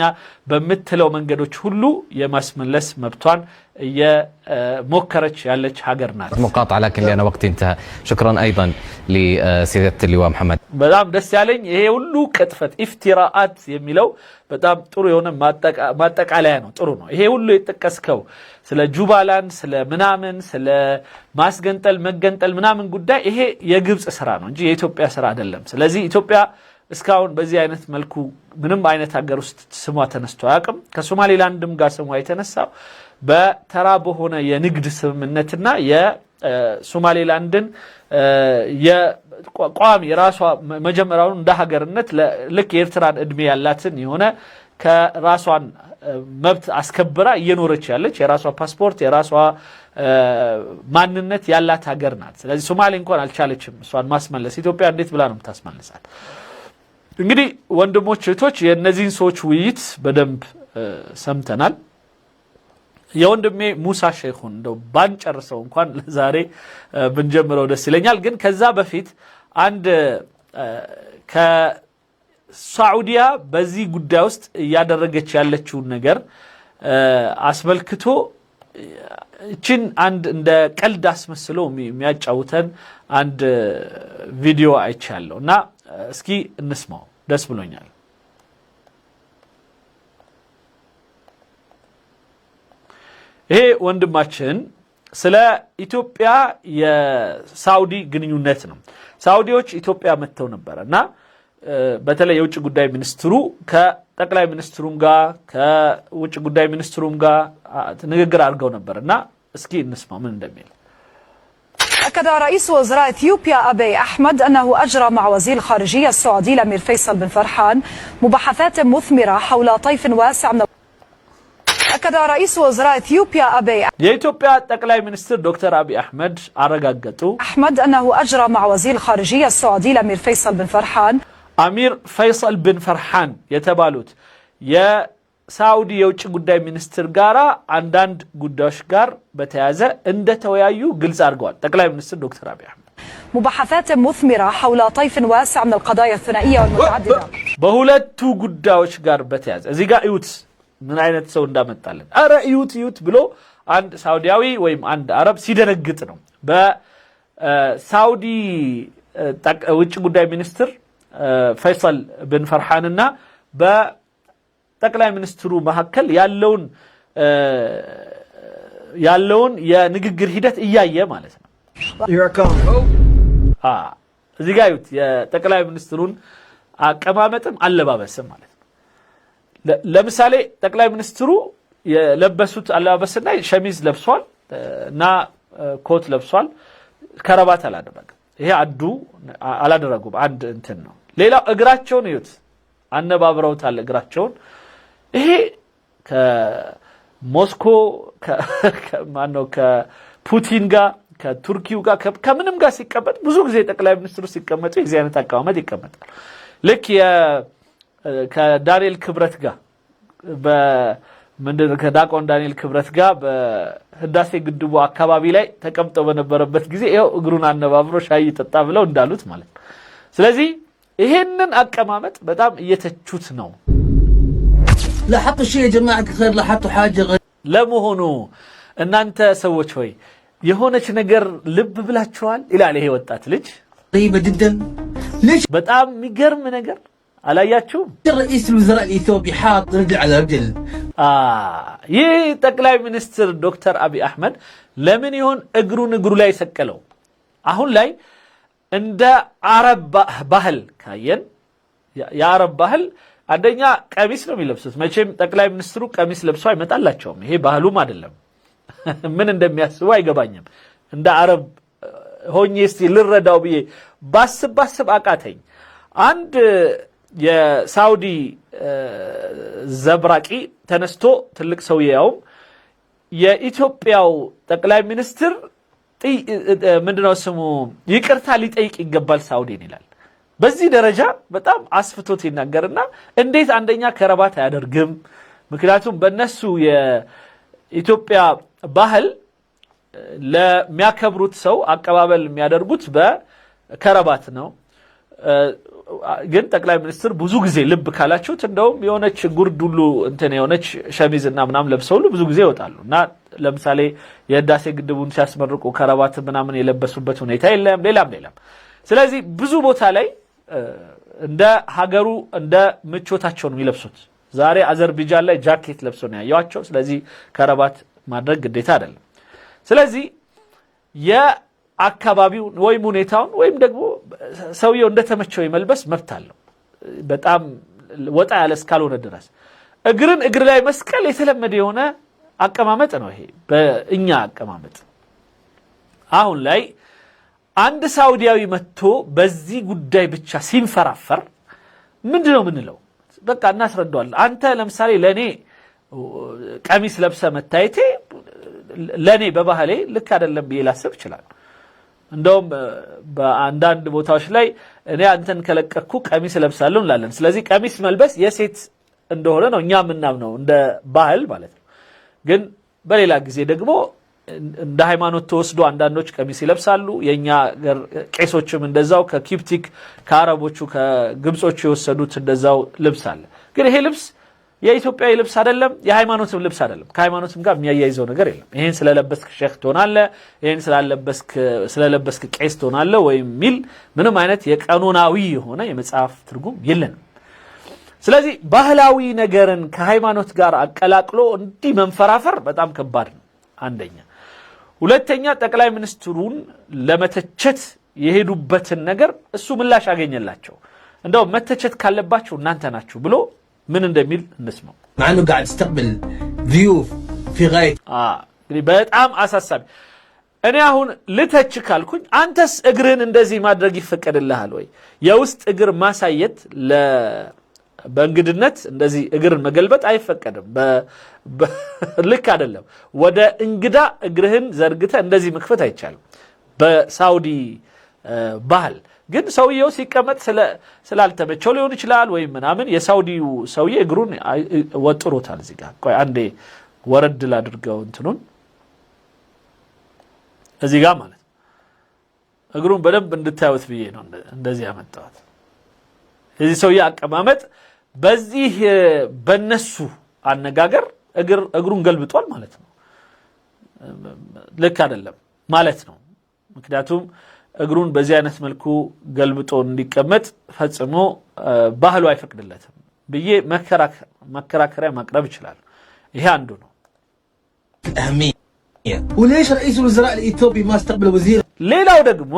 በምትለው መንገዶች ሁሉ የማስመለስ መብቷን የሞከረች ያለች ሀገር ናት። مقاطعة لكن لأن وقتي انتهى. شكرا أيضا لسيادة اللواء محمد. በጣም ደስ ያለኝ ይሄ ሁሉ ቅጥፈት ኢፍቲራአት የሚለው በጣም ጥሩ የሆነ ማጠቃለያ ነው። ጥሩ ነው። ይሄ ሁሉ የተጠቀስከው ስለ ጁባላንድ ስለ ምናምን ስለ ማስገንጠል መገንጠል ምናምን ጉዳይ ይሄ የግብጽ ስራ ነው እንጂ የኢትዮጵያ ስራ አይደለም። ስለዚህ ኢትዮጵያ እስካሁን በዚህ አይነት መልኩ ምንም አይነት ሀገር ውስጥ ስሟ ተነስቶ አያውቅም። ከሶማሌላንድም ጋር ስሟ የተነሳው በተራ በሆነ የንግድ ስምምነትና ሶማሌላንድን የቋሚ የራሷ መጀመሪያውን እንደ ሀገርነት ለልክ የኤርትራን እድሜ ያላትን የሆነ ከራሷን መብት አስከብራ እየኖረች ያለች የራሷ ፓስፖርት የራሷ ማንነት ያላት ሀገር ናት። ስለዚህ ሶማሌ እንኳን አልቻለችም እሷን ማስመለስ። ኢትዮጵያ እንዴት ብላ ነው ታስመልሳት? እንግዲህ ወንድሞች እህቶች የነዚህን ሰዎች ውይይት በደንብ ሰምተናል። የወንድሜ ሙሳ ሼኹን እንደው ባንጨርሰው እንኳን ለዛሬ ብንጀምረው ደስ ይለኛል። ግን ከዛ በፊት አንድ ከሳዑዲያ በዚህ ጉዳይ ውስጥ እያደረገች ያለችውን ነገር አስመልክቶ እቺን አንድ እንደ ቀልድ አስመስሎ የሚያጫውተን አንድ ቪዲዮ አይቻለሁ እና እስኪ እንስማው። ደስ ብሎኛል። ይሄ ወንድማችን ስለ ኢትዮጵያ የሳውዲ ግንኙነት ነው። ሳውዲዎች ኢትዮጵያ መጥተው ነበርና በተለይ የውጭ ጉዳይ ሚኒስትሩ ከጠቅላይ ሚኒስትሩም ጋር ከውጭ ጉዳይ ሚኒስትሩም ጋር ንግግር አድርገው ነበርና እስኪ እንስማው ምን እንደሚል። أكد رئيس وزراء إثيوبيا أبي أحمد أنه أجرى مع وزير الخارجية السعودي الأمير فيصل بن فرحان مباحثات مثمرة حول طيف واسع من أكد رئيس وزراء إثيوبيا أبي የኢትዮጵያ ጠቅላይ ሚኒስትር ዶክተር አብይ አህመድ አረጋገጡ أحمد أنه أجرى مع وزير الخارجية السعودي الأمير فيصل بن فرحان አሚር ፈይሰል ብን ፈርሃን የተባሉት የሳውዲ የውጭ ጉዳይ ሚኒስትር ጋራ አንዳንድ ጉዳዮች ጋር በተያያዘ እንደተወያዩ ግልጽ አድርገዋል ጠቅላይ ሚኒስትር ዶክተር አብይ አህመድ። مباحثات مثمرة حول طيف واسع من القضايا الثنائية والمتعددة በሁለቱ ጉዳዮች ጋር በተያያዘ እዚህ ጋር እዩት ምን አይነት ሰው እንዳመጣለን። አረ እዩት ብሎ አንድ ሳውዲያዊ ወይም አንድ አረብ ሲደነግጥ ነው። በሳውዲ ውጭ ጉዳይ ሚኒስትር ፈይሰል ብን ፈርሃንና በጠቅላይ ሚኒስትሩ መካከል ያለውን የንግግር ሂደት እያየ ማለት ነው። እዚህ ጋር እዩት የጠቅላይ ሚኒስትሩን አቀማመጥም አለባበስም ማለት ነው። ለምሳሌ ጠቅላይ ሚኒስትሩ የለበሱት አለባበስና ሸሚዝ ለብሷል እና ኮት ለብሷል፣ ከረባት አላደረገም። ይሄ አላደረጉም። አንድ እንትን ነው። ሌላው እግራቸውን እዩት፣ አነባብረውታል እግራቸውን። ይሄ ከሞስኮ ማነው ከፑቲን ጋር ከቱርኪው ጋር ከምንም ጋር ሲቀመጥ ብዙ ጊዜ ጠቅላይ ሚኒስትሩ ሲቀመጡ የዚህ አይነት አቀማመጥ ይቀመጣል። ልክ ከዳንኤል ክብረት ጋር ከዳቆን ዳንኤል ክብረት ጋር በህዳሴ ግድቡ አካባቢ ላይ ተቀምጠው በነበረበት ጊዜ ይሄው እግሩን አነባብሮ ሻይ ይጠጣ ብለው እንዳሉት ማለት ነው። ስለዚህ ይሄንን አቀማመጥ በጣም እየተቹት ነው። لاحظتوا شيء يا جماعة الخير؟ لاحظتوا حاجة ለመሆኑ እናንተ ሰዎች ሆይ የሆነች ነገር ልብ ብላችኋል? ይላል ይሄ ወጣት ልጅ። غريبة جدا. ليش በጣም የሚገርም ነገር አላያችሁም? رئيس الوزراء الإثيوبي حاط رجل على رجل؟ ይህ ጠቅላይ ሚኒስትር ዶክተር አብይ አህመድ ለምን ይሆን እግሩ ላይ ሰቀለው? አሁን ላይ እንደ አረብ ባህል ካየን የአረብ ባህል አንደኛ ቀሚስ ነው የሚለብሱት። መቼም ጠቅላይ ሚኒስትሩ ቀሚስ ለብሰው አይመጣላቸውም። ይሄ ባህሉም አይደለም። ምን እንደሚያስቡ አይገባኝም። እንደ አረብ ሆኜ እስቲ ልረዳው ብዬ ባስብ አቃተኝ። አንድ የሳውዲ ዘብራቂ ተነስቶ ትልቅ ሰውዬውም የኢትዮጵያው ጠቅላይ ሚኒስትር ምንድነው ስሙ ይቅርታ ሊጠይቅ ይገባል ሳውዲን ይላል። በዚህ ደረጃ በጣም አስፍቶት ይናገርና እንዴት አንደኛ ከረባት አያደርግም? ምክንያቱም በእነሱ የኢትዮጵያ ባህል ለሚያከብሩት ሰው አቀባበል የሚያደርጉት በከረባት ነው። ግን ጠቅላይ ሚኒስትር ብዙ ጊዜ ልብ ካላችሁት እንደውም የሆነች ጉርድ ሁሉ እንትን የሆነች ሸሚዝና ምናምን ለብሰው ብዙ ጊዜ ይወጣሉ እና ለምሳሌ የህዳሴ ግድቡን ሲያስመርቁ ከረባት ምናምን የለበሱበት ሁኔታ የለም። ሌላም ስለዚህ ብዙ ቦታ ላይ እንደ ሀገሩ እንደ ምቾታቸው ነው የሚለብሱት። ዛሬ አዘርባይጃን ላይ ጃኬት ለብሰው ነው ያያቸው። ስለዚህ ከረባት ማድረግ ግዴታ አይደለም። ስለዚህ የአካባቢው ወይም ሁኔታውን ወይም ደግሞ ሰውየው እንደተመቸው የመልበስ መብት አለው። በጣም ወጣ ያለ እስካልሆነ ድረስ እግር ላይ መስቀል የተለመደ የሆነ አቀማመጥ ነው። ይሄ በእኛ አቀማመጥ አሁን ላይ አንድ ሳውዲያዊ መጥቶ በዚህ ጉዳይ ብቻ ሲንፈራፈር ምንድነው ምንለው? በቃ እናስረዳዋለን። አንተ ለምሳሌ ለኔ ቀሚስ ለብሰ መታየቴ ለኔ በባህሌ ልክ አይደለም ብዬ ላስብ ይችላል። እንደውም በአንዳንድ ቦታዎች ላይ እኔ አንተን ከለቀኩ ቀሚስ ለብሳለሁ እንላለን። ስለዚህ ቀሚስ መልበስ የሴት እንደሆነ ነው እኛ ምናምነው እንደ ባህል ማለት ነው። ግን በሌላ ጊዜ ደግሞ እንደ ሃይማኖት ተወስዶ አንዳንዶች ቀሚስ ይለብሳሉ። የኛ ቄሶችም እንደዛው ከኪፕቲክ ከአረቦቹ ከግብጾቹ የወሰዱት እንደዛው ልብስ አለ። ግን ይሄ ልብስ የኢትዮጵያዊ ልብስ አይደለም፣ የሃይማኖትም ልብስ አይደለም። ከሃይማኖትም ጋር የሚያያይዘው ነገር የለም። ይሄን ስለለበስክ ሼክ ትሆናለህ፣ ይሄን ስለለበስክ ቄስ ትሆናለህ ወይም ሚል ምንም አይነት የቀኖናዊ የሆነ የመጽሐፍ ትርጉም የለንም። ስለዚህ ባህላዊ ነገርን ከሃይማኖት ጋር አቀላቅሎ እንዲህ መንፈራፈር በጣም ከባድ ነው። አንደኛ። ሁለተኛ ጠቅላይ ሚኒስትሩን ለመተቸት የሄዱበትን ነገር እሱ ምላሽ አገኘላቸው። እንደው መተቸት ካለባችሁ እናንተ ናችሁ ብሎ ምን እንደሚል እንስማው። ማኑ قاعد استقبل ضيوف في غايه እንግዲህ በጣም አሳሳቢ። እኔ አሁን ልተች ካልኩኝ አንተስ እግርህን እንደዚህ ማድረግ ይፈቀድልሃል ወይ? የውስጥ እግር ማሳየት በእንግድነት እንደዚህ እግርን መገልበጥ አይፈቀድም። ልክ አይደለም። ወደ እንግዳ እግርህን ዘርግተ እንደዚህ መክፈት አይቻልም በሳውዲ ባህል። ግን ሰውየው ሲቀመጥ ስላልተመቸው ሊሆን ይችላል ወይ ምናምን የሳውዲው ሰውዬ እግሩን ወጥሮታል። እዚህ ጋር ቆይ አንዴ ወረድ ላድርገው እንትኑን እዚህ ጋር ማለት እግሩን በደንብ እንድታዩት ብዬ ነው እንደዚህ ያመጣሁት። የዚህ ሰውዬ አቀማመጥ በዚህ በነሱ አነጋገር እግሩን ገልብጧል ማለት ነው። ልክ አይደለም ማለት ነው። ምክንያቱም እግሩን በዚህ አይነት መልኩ ገልብጦ እንዲቀመጥ ፈጽሞ ባህሉ አይፈቅድለትም ብዬ መከራከሪያ ማቅረብ ይችላል። ይሄ አንዱ ነው። وليش رئيس الوزراء الاثيوبي ما استقبل وزير؟ ሌላው ደግሞ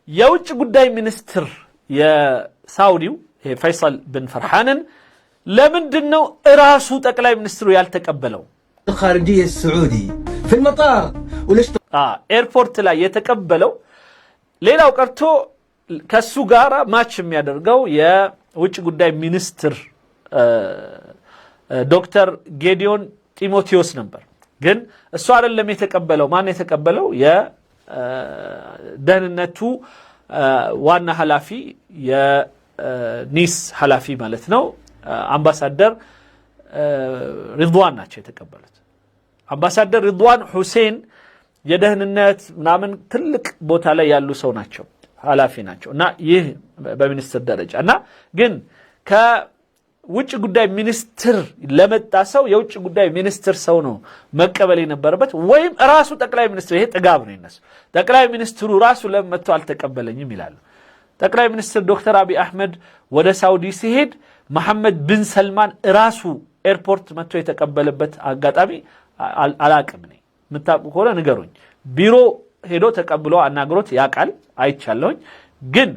የውጭ ጉዳይ ሚኒስትር የሳውዲው ፈይሰል ብን ፈርሃንን ለምንድነው ራሱ ጠቅላይ ሚኒስትሩ ያልተቀበለው? الخارجيه السعودي في المطار وليش ኤርፖርት ላይ የተቀበለው? ሌላው ቀርቶ ከሱ ጋር ማች የሚያደርገው የውጭ ጉዳይ ሚኒስትር ዶክተር ጌዲዮን ጢሞቴዎስ ነበር። ግን እሱ አይደለም የተቀበለው። ማን የተቀበለው? የደህንነቱ ዋና ኃላፊ የኒስ ኃላፊ ማለት ነው አምባሳደር ሪድዋን ናቸው የተቀበሉት። አምባሳደር ሪድዋን ሁሴን የደህንነት ምናምን ትልቅ ቦታ ላይ ያሉ ሰው ናቸው፣ ኃላፊ ናቸው። እና ይህ በሚኒስትር ደረጃ እና ግን ከውጭ ጉዳይ ሚኒስትር ለመጣ ሰው የውጭ ጉዳይ ሚኒስትር ሰው ነው መቀበል የነበረበት ወይም ራሱ ጠቅላይ ሚኒስትሩ። ይሄ ጥጋብ ነው የነሱ። ጠቅላይ ሚኒስትሩ ራሱ ለመጥቶ አልተቀበለኝም ይላሉ። ጠቅላይ ሚኒስትር ዶክተር አብይ አህመድ ወደ ሳውዲ ሲሄድ መሐመድ ብን ሰልማን ራሱ ኤርፖርት መጥቶ የተቀበለበት አጋጣሚ አላቅም። ነኝ የምታውቁ ከሆነ ንገሩኝ። ቢሮ ሄዶ ተቀብሎ አናግሮት ያውቃል፣ አይቻለሁኝ። ግን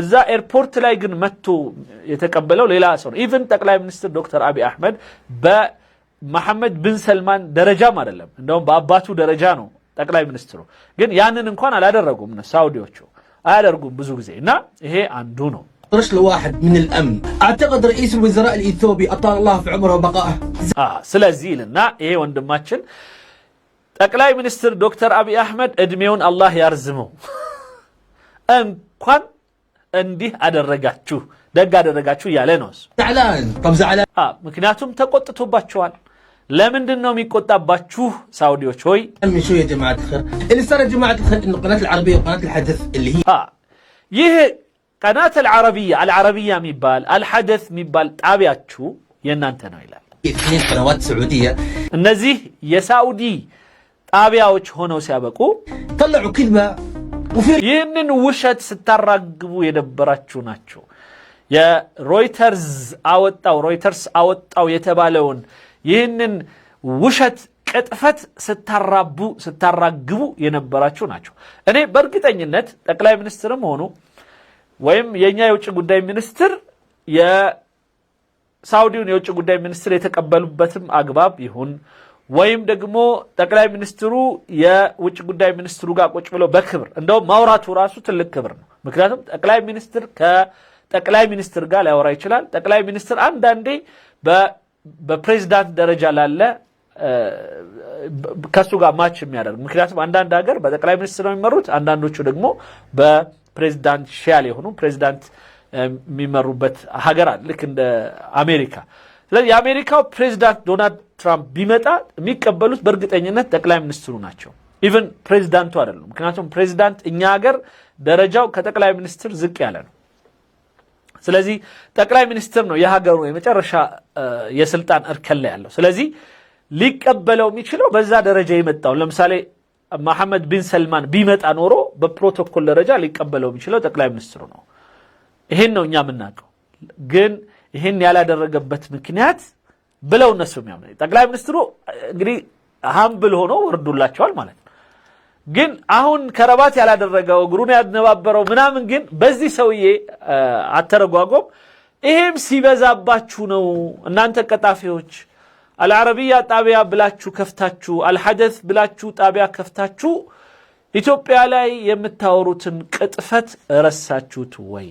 እዛ ኤርፖርት ላይ ግን መጥቶ የተቀበለው ሌላ ሰው ነው። ኢቭን ጠቅላይ ሚኒስትር ዶክተር አብይ አህመድ በመሐመድ ብን ሰልማን ደረጃም አይደለም፣ እንደውም በአባቱ ደረጃ ነው ጠቅላይ ሚኒስትሩ። ግን ያንን እንኳን አላደረጉም ሳውዲዎቹ አያደርጉም ብዙ ጊዜ። እና ይሄ አንዱ ነው። رجل واحد من الامن اعتقد رئيس الوزراء الاثيوبي اطال الله في عمره وبقائه ስለዚህ እና ይሄ ወንድማችን ጠቅላይ ሚኒስትር ዶክተር አብይ አህመድ እድሜውን አላህ ያርዝመው እንኳን እንዲህ አደረጋችሁ ደግ አደረጋችሁ ያለ ነው። زعلان طب زعلان ምክንያቱም ተቆጥቶባቸዋል። ለምንድን ነው የሚቆጣባችሁ ሳውዲዎች ሆይ? من شو يا جماعه الخير اللي صار يا جماعه الخير انه قناه العربيه وقناه الحدث اللي هي ይህ قناه العربيه የሚባል الحدث የሚባል ጣቢያችሁ የናንተ ነው ይላል። اثنين قنوات سعوديه እነዚህ የሳውዲ ጣቢያዎች ሆነው ሲያበቁ طلعوا كذبه ይህንን ውሸት ስታራግቡ የነበራችሁ ናቸው። የሮይተርስ አወጣው የተባለውን ይህንን ውሸት ቅጥፈት ስታራግቡ የነበራችሁ ናቸው። እኔ በእርግጠኝነት ጠቅላይ ሚኒስትርም ሆኑ ወይም የኛ የውጭ ጉዳይ ሚኒስትር የሳውዲውን የውጭ ጉዳይ ሚኒስትር የተቀበሉበትም አግባብ ይሁን ወይም ደግሞ ጠቅላይ ሚኒስትሩ የውጭ ጉዳይ ሚኒስትሩ ጋር ቁጭ ብለው በክብር እንደው ማውራቱ ራሱ ትልቅ ክብር ነው ምክንያቱም ጠቅላይ ሚኒስትር ከጠቅላይ ሚኒስትር ጋር ሊያወራ ይችላል ጠቅላይ ሚኒስትር አንዳንዴ በፕሬዝዳንት ደረጃ ላለ ከሱ ጋር ማች የሚያደርግ ምክንያቱም አንዳንድ ሀገር በጠቅላይ ሚኒስትር ነው የሚመሩት አንዳንዶቹ ደግሞ በፕሬዝዳንት ሻል የሆኑ ፕሬዝዳንት የሚመሩበት ሀገር አለ ልክ እንደ አሜሪካ ስለዚህ የአሜሪካው ፕሬዝዳንት ዶናልድ ትራምፕ ቢመጣ የሚቀበሉት በእርግጠኝነት ጠቅላይ ሚኒስትሩ ናቸው ኢቭን ፕሬዝዳንቱ አይደሉም ምክንያቱም ፕሬዝዳንት እኛ ሀገር ደረጃው ከጠቅላይ ሚኒስትር ዝቅ ያለ ነው ስለዚህ ጠቅላይ ሚኒስትር ነው የሀገሩ የመጨረሻ የስልጣን እርከን ላይ ያለው ስለዚህ ሊቀበለው የሚችለው በዛ ደረጃ ይመጣው ለምሳሌ መሐመድ ቢን ሰልማን ቢመጣ ኖሮ በፕሮቶኮል ደረጃ ሊቀበለው የሚችለው ጠቅላይ ሚኒስትሩ ነው ይሄን ነው እኛ የምናውቀው ግን ይሄን ያላደረገበት ምክንያት ብለው እነሱ የሚያምኑ ጠቅላይ ሚኒስትሩ እንግዲህ ሃምብል ሆኖ ወርዱላቸዋል ማለት ነው ግን አሁን ከረባት ያላደረገው እግሩን ያነባበረው ምናምን ግን በዚህ ሰውዬ አተረጓጎም ይሄም ሲበዛባችሁ ነው እናንተ ቀጣፊዎች አልዓረቢያ ጣቢያ ብላችሁ ከፍታችሁ አልሐደስ ብላችሁ ጣቢያ ከፍታችሁ ኢትዮጵያ ላይ የምታወሩትን ቅጥፈት ረሳችሁት ወይ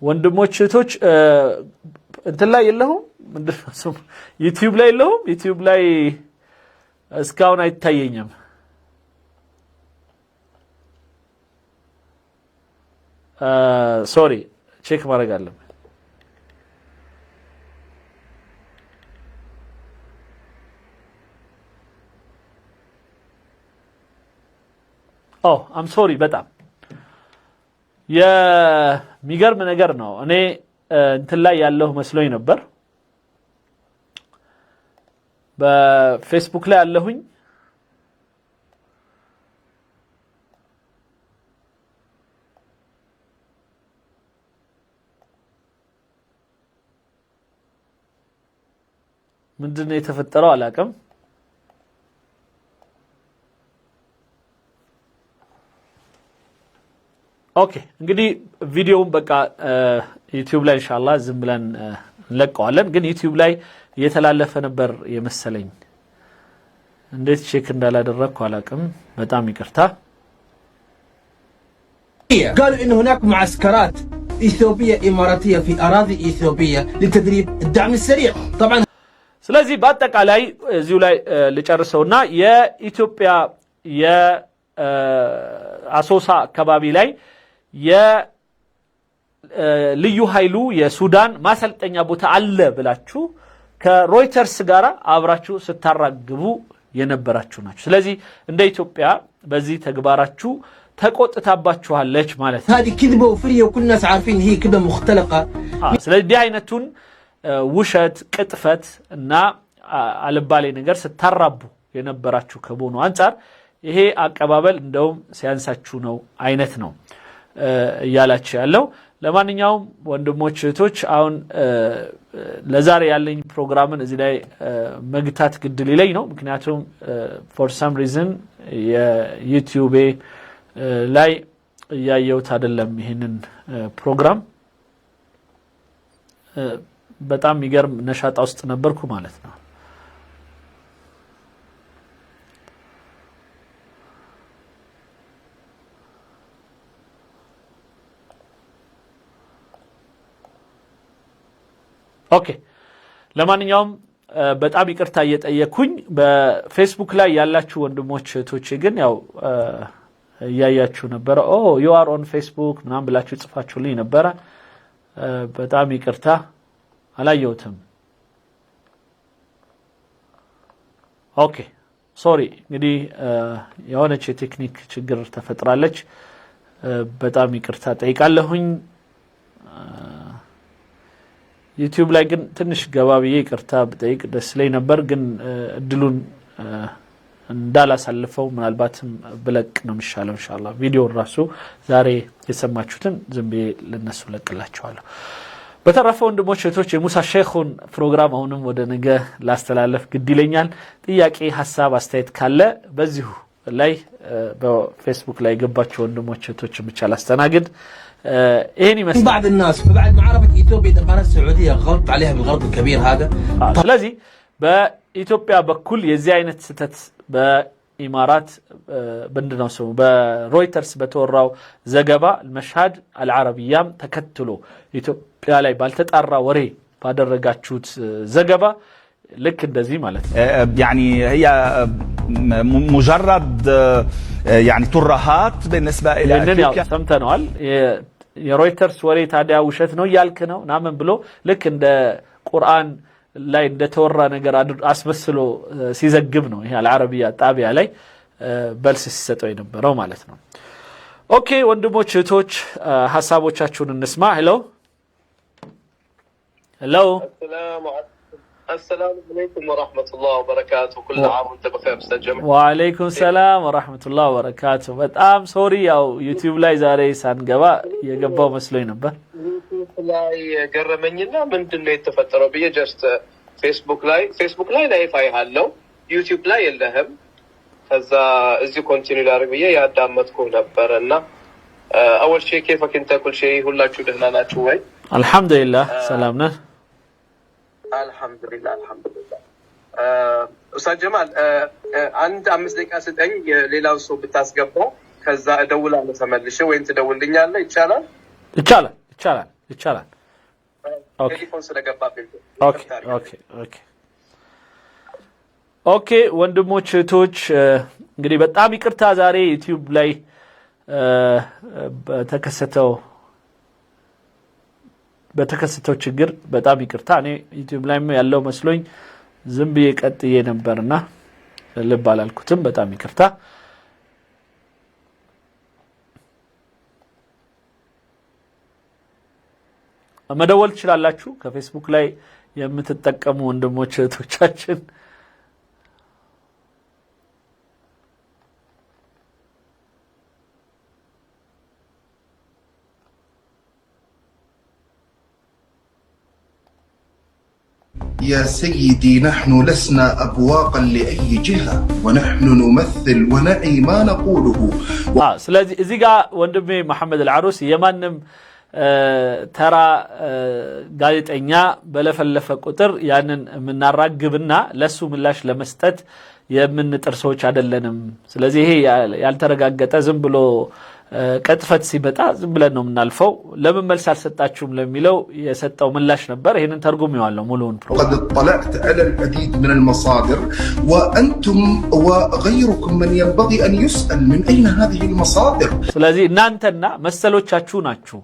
ወንድሞች እህቶች እንትን ላይ የለሁም ምንድነው ዩቲዩብ ላይ የለሁም ዩቲዩብ ላይ እስካሁን አይታየኝም ሶሪ ቼክ ማድረግ አለብኝ አም ሶሪ በጣም የሚገርም ነገር ነው እኔ እንትን ላይ ያለው መስሎኝ ነበር በፌስቡክ ላይ ያለሁኝ ምንድነው የተፈጠረው አላቀም ኦኬ እንግዲህ ቪዲዮውን በቃ ዩቲዩብ ላይ ኢንሻአላህ ዝም ብለን እንለቀዋለን ግን ዩቲዩብ ላይ እየተላለፈ ነበር የመሰለኝ እንዴት ቼክ እንዳላደረኩ አላቀም በጣም ይቅርታ قالوا إن هناك معسكرات إثيوبية إماراتية في أراضي إثيوبية لتدريب الدعم السريع طبعا ስለዚህ በአጠቃላይ እዚሁ ላይ ልጨርሰውና የኢትዮጵያ የአሶሳ አካባቢ ላይ የልዩ ኃይሉ የሱዳን ማሰልጠኛ ቦታ አለ ብላችሁ ከሮይተርስ ጋር አብራችሁ ስታራግቡ የነበራችሁ ናችሁ ስለዚህ እንደ ኢትዮጵያ በዚህ ተግባራችሁ ተቆጥታባችኋለች ማለት ነው هذه كذبة وفرية وكل الناس عارفين هي كذبة مختلقة ስለዚህ አይነቱን ውሸት ቅጥፈት እና አልባሌ ነገር ስታራቡ የነበራችሁ ከቦኑ አንፃር ይሄ አቀባበል እንደውም ሲያንሳችሁ ነው አይነት ነው ያላችሁ ያለው ለማንኛውም ወንድሞች እህቶች አሁን ለዛሬ ያለኝ ፕሮግራምን እዚህ ላይ መግታት ግድል ይለኝ ነው ምክንያቱም for some reason የዩቲዩብ ላይ ያየውት አይደለም ይሄንን ፕሮግራም በጣም ይገርም ነሻጣ ውስጥ ነበርኩ ማለት ነው ኦኬ ለማንኛውም በጣም ይቅርታ እየጠየኩኝ በፌስቡክ ላይ ያላችሁ ወንድሞች እህቶቼ ግን ያው ያያችሁ ነበር you are on Facebook ምናምን ብላችሁ ጽፋችሁልኝ ነበር በጣም ይቅርታ አላየሁትም ኦኬ ሶሪ እንግዲህ የሆነች የቴክኒክ ችግር ተፈጥራለች በጣም ይቅርታ ጠይቃለሁኝ ዩቲዩብ ላይ ግን ትንሽ ገባብዬ ይቅርታ በጠይቅ ደስ ላይ ነበር ግን እድሉን እንዳላሳልፈው ምናልባትም ብለቅ ነው የሚሻለው ኢንሻአላህ ቪዲዮ ራሱ ዛሬ የሰማችሁትን ዝም ብዬ ለነሱ ለቅላችኋለሁ በተረፈ ወንድሞች እህቶች የሙሳ ሼኹን ፕሮግራም አሁንም ወደ ነገ ላስተላለፍ ግድ ይለኛል ጥያቄ ሐሳብ አስተያየት ካለ በዚሁ ላይ በፌስቡክ ላይ ገባችሁ ወንድሞች እህቶች ብቻ ላስተናግድ ይሄን ይመስላል። بعض الناس بعد ما عرفت اثيوبيا دخلت السعوديه غلط عليها بالغلط الكبير هذا. ስለዚህ በኢትዮጵያ በኩል የዚህ አይነት ስተት በኢማራት በእንደናው ሰው በሮይተርስ በተወራው ዘገባ المشهد العربيያም ተከትሎ ኢትዮጵያ ላይ ባልተጣራ ወሬ ባደረጋችሁት ዘገባ لك እንደዚህ ማለት ነው يعني هي مجرد يعني ترهات بالنسبه الى اثيوبيا سمعتنوال የሮይተርስ ወሬ ታዲያ ውሸት ነው ያልክ ነው ናምን ብሎ ልክ እንደ ቁርአን ላይ እንደተወራ ነገር አስመስሎ ሲዘግብ ነው ይሄ አልዓረቢያ ጣቢያ ላይ በልስ ሲሰጠው የነበረው ማለት ነው ኦኬ ወንድሞች እህቶች ሐሳቦቻችሁን እንስማ ሄሎ ሄሎ السلام عليكم ورحمة الله وبركاته كل عام وانت بخير أستاذ جمال وعليكم السلام ورحمة الله وبركاته በጣም ሶሪ ያው ዩቲዩብ ላይ ዛሬ ሳንገባ የገባው መስሎኝ ነበር ዩቲዩብ ላይ ገረመኝና ምንድነው የተፈጠረው ብዬ ጀስት ፌስቡክ ላይ ላይፍ አይሃለው ዩቲዩብ ላይ የለህም ከዛ እዚህ ኮንቲኒው ላድርግ ብዬ ያዳመጥኩ ነበርና اول شيء كيفك انت كل شيء ሁላችሁ ደህና ናችሁ ወይ አልহামዱሊላህ ሰላም ነህ الحمد لله استاذ جمال عند 5 دقيقه ስጠኝ ሌላው ሰው ብታስገባው ከዛ እደውላለሁ ተመልሼ ወይ ትደውልልኛለህ ይቻላል ቴሌፎን ስለገባብኝ ኦኬ ወንድሞች እህቶች እንግዲህ በጣም ይቅርታ ዛሬ ዩቲዩብ ላይ በተከሰተው ችግር በጣም ይቅርታ እኔ ዩቲዩብ ላይ ያለው መስሎኝ ዝም ብዬ ቀጥዬ ነበርና ልብ አላልኩትም በጣም ይቅርታ መደወል ትችላላችሁ ከፌስቡክ ላይ የምትጠቀሙ ወንድሞች እህቶቻችን يا سيدي نحن لسنا أبواقا لأي جهة ونحن نمثل ونعي ما نقوله ስለዚህ እዚህ ጋር ወንድሜ መሐመድ አልዓሩሲ የማንም ተራ ጋዜጠኛ በለፈለፈ ቁጥር ያንን ምናራግብና ለሱ ምላሽ ለመስጠት የምንጥር ሰዎች አይደለንም ስለዚህ ይሄ ያልተረጋገጠ ዝም ብሎ ቀጥፈት ሲመጣ ዝም ብለን ነው ምናልፈው ለምን መልስ አልሰጣችሁም ለሚለው የሰጠው ምላሽ ነበር ይሄንን ተርጉሜዋለሁ ሙሉውን قد اطلعت على العديد من المصادر وانتم وغيركم من ينبغي ان يسأل من اين هذه المصادر ስለዚህ እናንተና መሰሎቻችሁ ናችሁ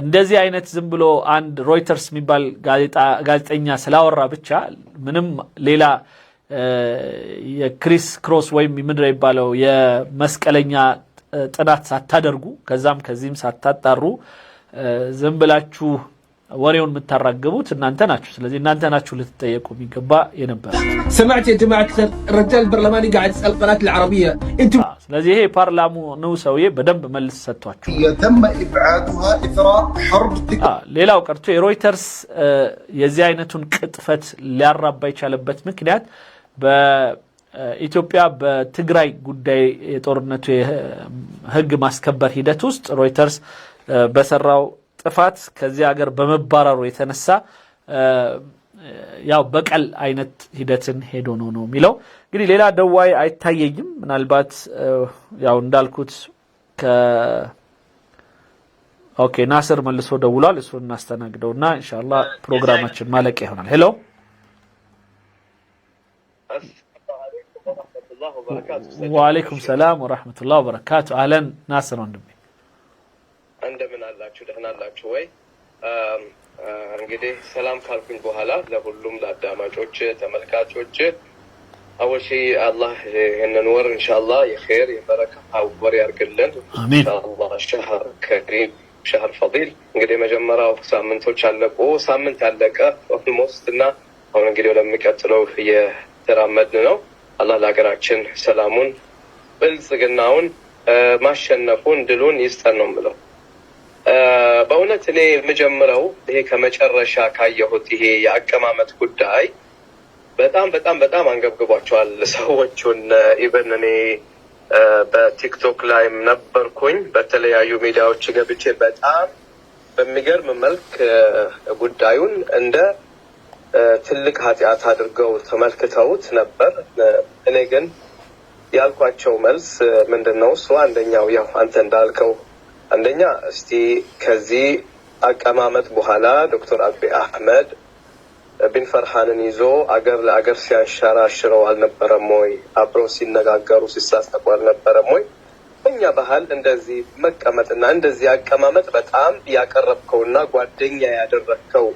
እንደዚህ አይነት ዝም ብሎ አንድ ሮይተርስ የሚባል ጋዜጠኛ ስላወራ ብቻ ምንም ሌላ የክሪስ ክሮስ ወይም ምንድነው ይባለው የመስቀለኛ ጥናት ሳታደርጉ ከዛም ከዚህም ሳታጣሩ ዝም ብላችሁ ወሬውን የምታራግቡት እናንተ ናችሁ ስለዚህ እናንተ ናችሁ ልትጠየቁ የሚገባ የነበር سمعت يا جماعه الرجال البرلماني قاعد يسال قناه العربيه انتم ስለዚህ ይሄ ፓርላሙ ነው ሰውዬ በደንብ መልስ ሰጥቷችሁ يتم ابعادها اثراء حرب ሌላው ቀርቶ የሮይተርስ የዚህ አይነቱን ቅጥፈት ሊያራባ የቻለበት ምክንያት በኢትዮጵያ በትግራይ ጉዳይ የጦርነቱ ህግ ማስከበር ሂደት ውስጥ ሮይተርስ በሰራው ጥፋት ከዚህ ሀገር በመባረሩ የተነሳ ያው በቀል አይነት ሂደትን ሄዶ ነው የሚለው እንግዲህ ሌላ ደዋይ አይታየኝም ምናልባት ያው እንዳልኩት ኦኬ ናስር መልሶ ደውሏል እሱን እናስተናግደውና ኢንሻአላህ ፕሮግራማችን ማለቂያ ይሆናል ሄሎ وعليكم السلام ورحمة الله وبركاته أهلا ناصر وندمي እንደምን አላችሁ ደህና አላችሁ ወይ እንግዲህ ሰላም ካልኩኝ በኋላ ለሁሉም ለአዳማጮች ተመልካቾች اول شيء الله ይሄንን ወር ኢንሻአላህ የኸይር የበረካ ወር ያርግልን ኢንሻአላህ شهر كريم شهر فضيل እንግዲህ መጀመሪያው ሳምንቶች አለቁ ሳምንት አለቀ ኦልሞስት እና አሁን እንግዲህ ለሚቀጥለው የተራመድን ነው አላህ ለሀገራችን ሰላሙን ብልጽግናውን ማሸነፉን ድሉን ይስጠን ነው የምለው በእውነት እኔ የምጀምረው ይሄ ከመጨረሻ ካየሁት ይሄ የአቀማመጥ ጉዳይ በጣም አንገብግቧቸዋል ሰዎቹን ኢቨን እኔ በቲክቶክ ላይም ነበርኩኝ። በተለያዩ ሚዲያዎች ገብቼ በጣም በሚገርም መልክ ጉዳዩን እንደ ትልቅ ኃጢአት አድርገው ተመልክተውት ነበር። እኔ ግን ያልኳቸው መልስ ምንድነው እሱ አንደኛው ያው አንተ እንዳልከው አንደኛ እስቲ ከዚህ አቀማመጥ በኋላ ዶክተር አብይ አህመድ ቢን ፈርሃንን ይዞ አገር ለአገር ሲያንሸራሽረው አልነበረም ወይ? አብረው ሲነጋገሩ ሲሳሰቁ አልነበረም ወይ? እኛ ባህል እንደዚህ መቀመጥና እንደዚህ አቀማመጥ በጣም ያቀረብከውና ጓደኛ ያደረግከው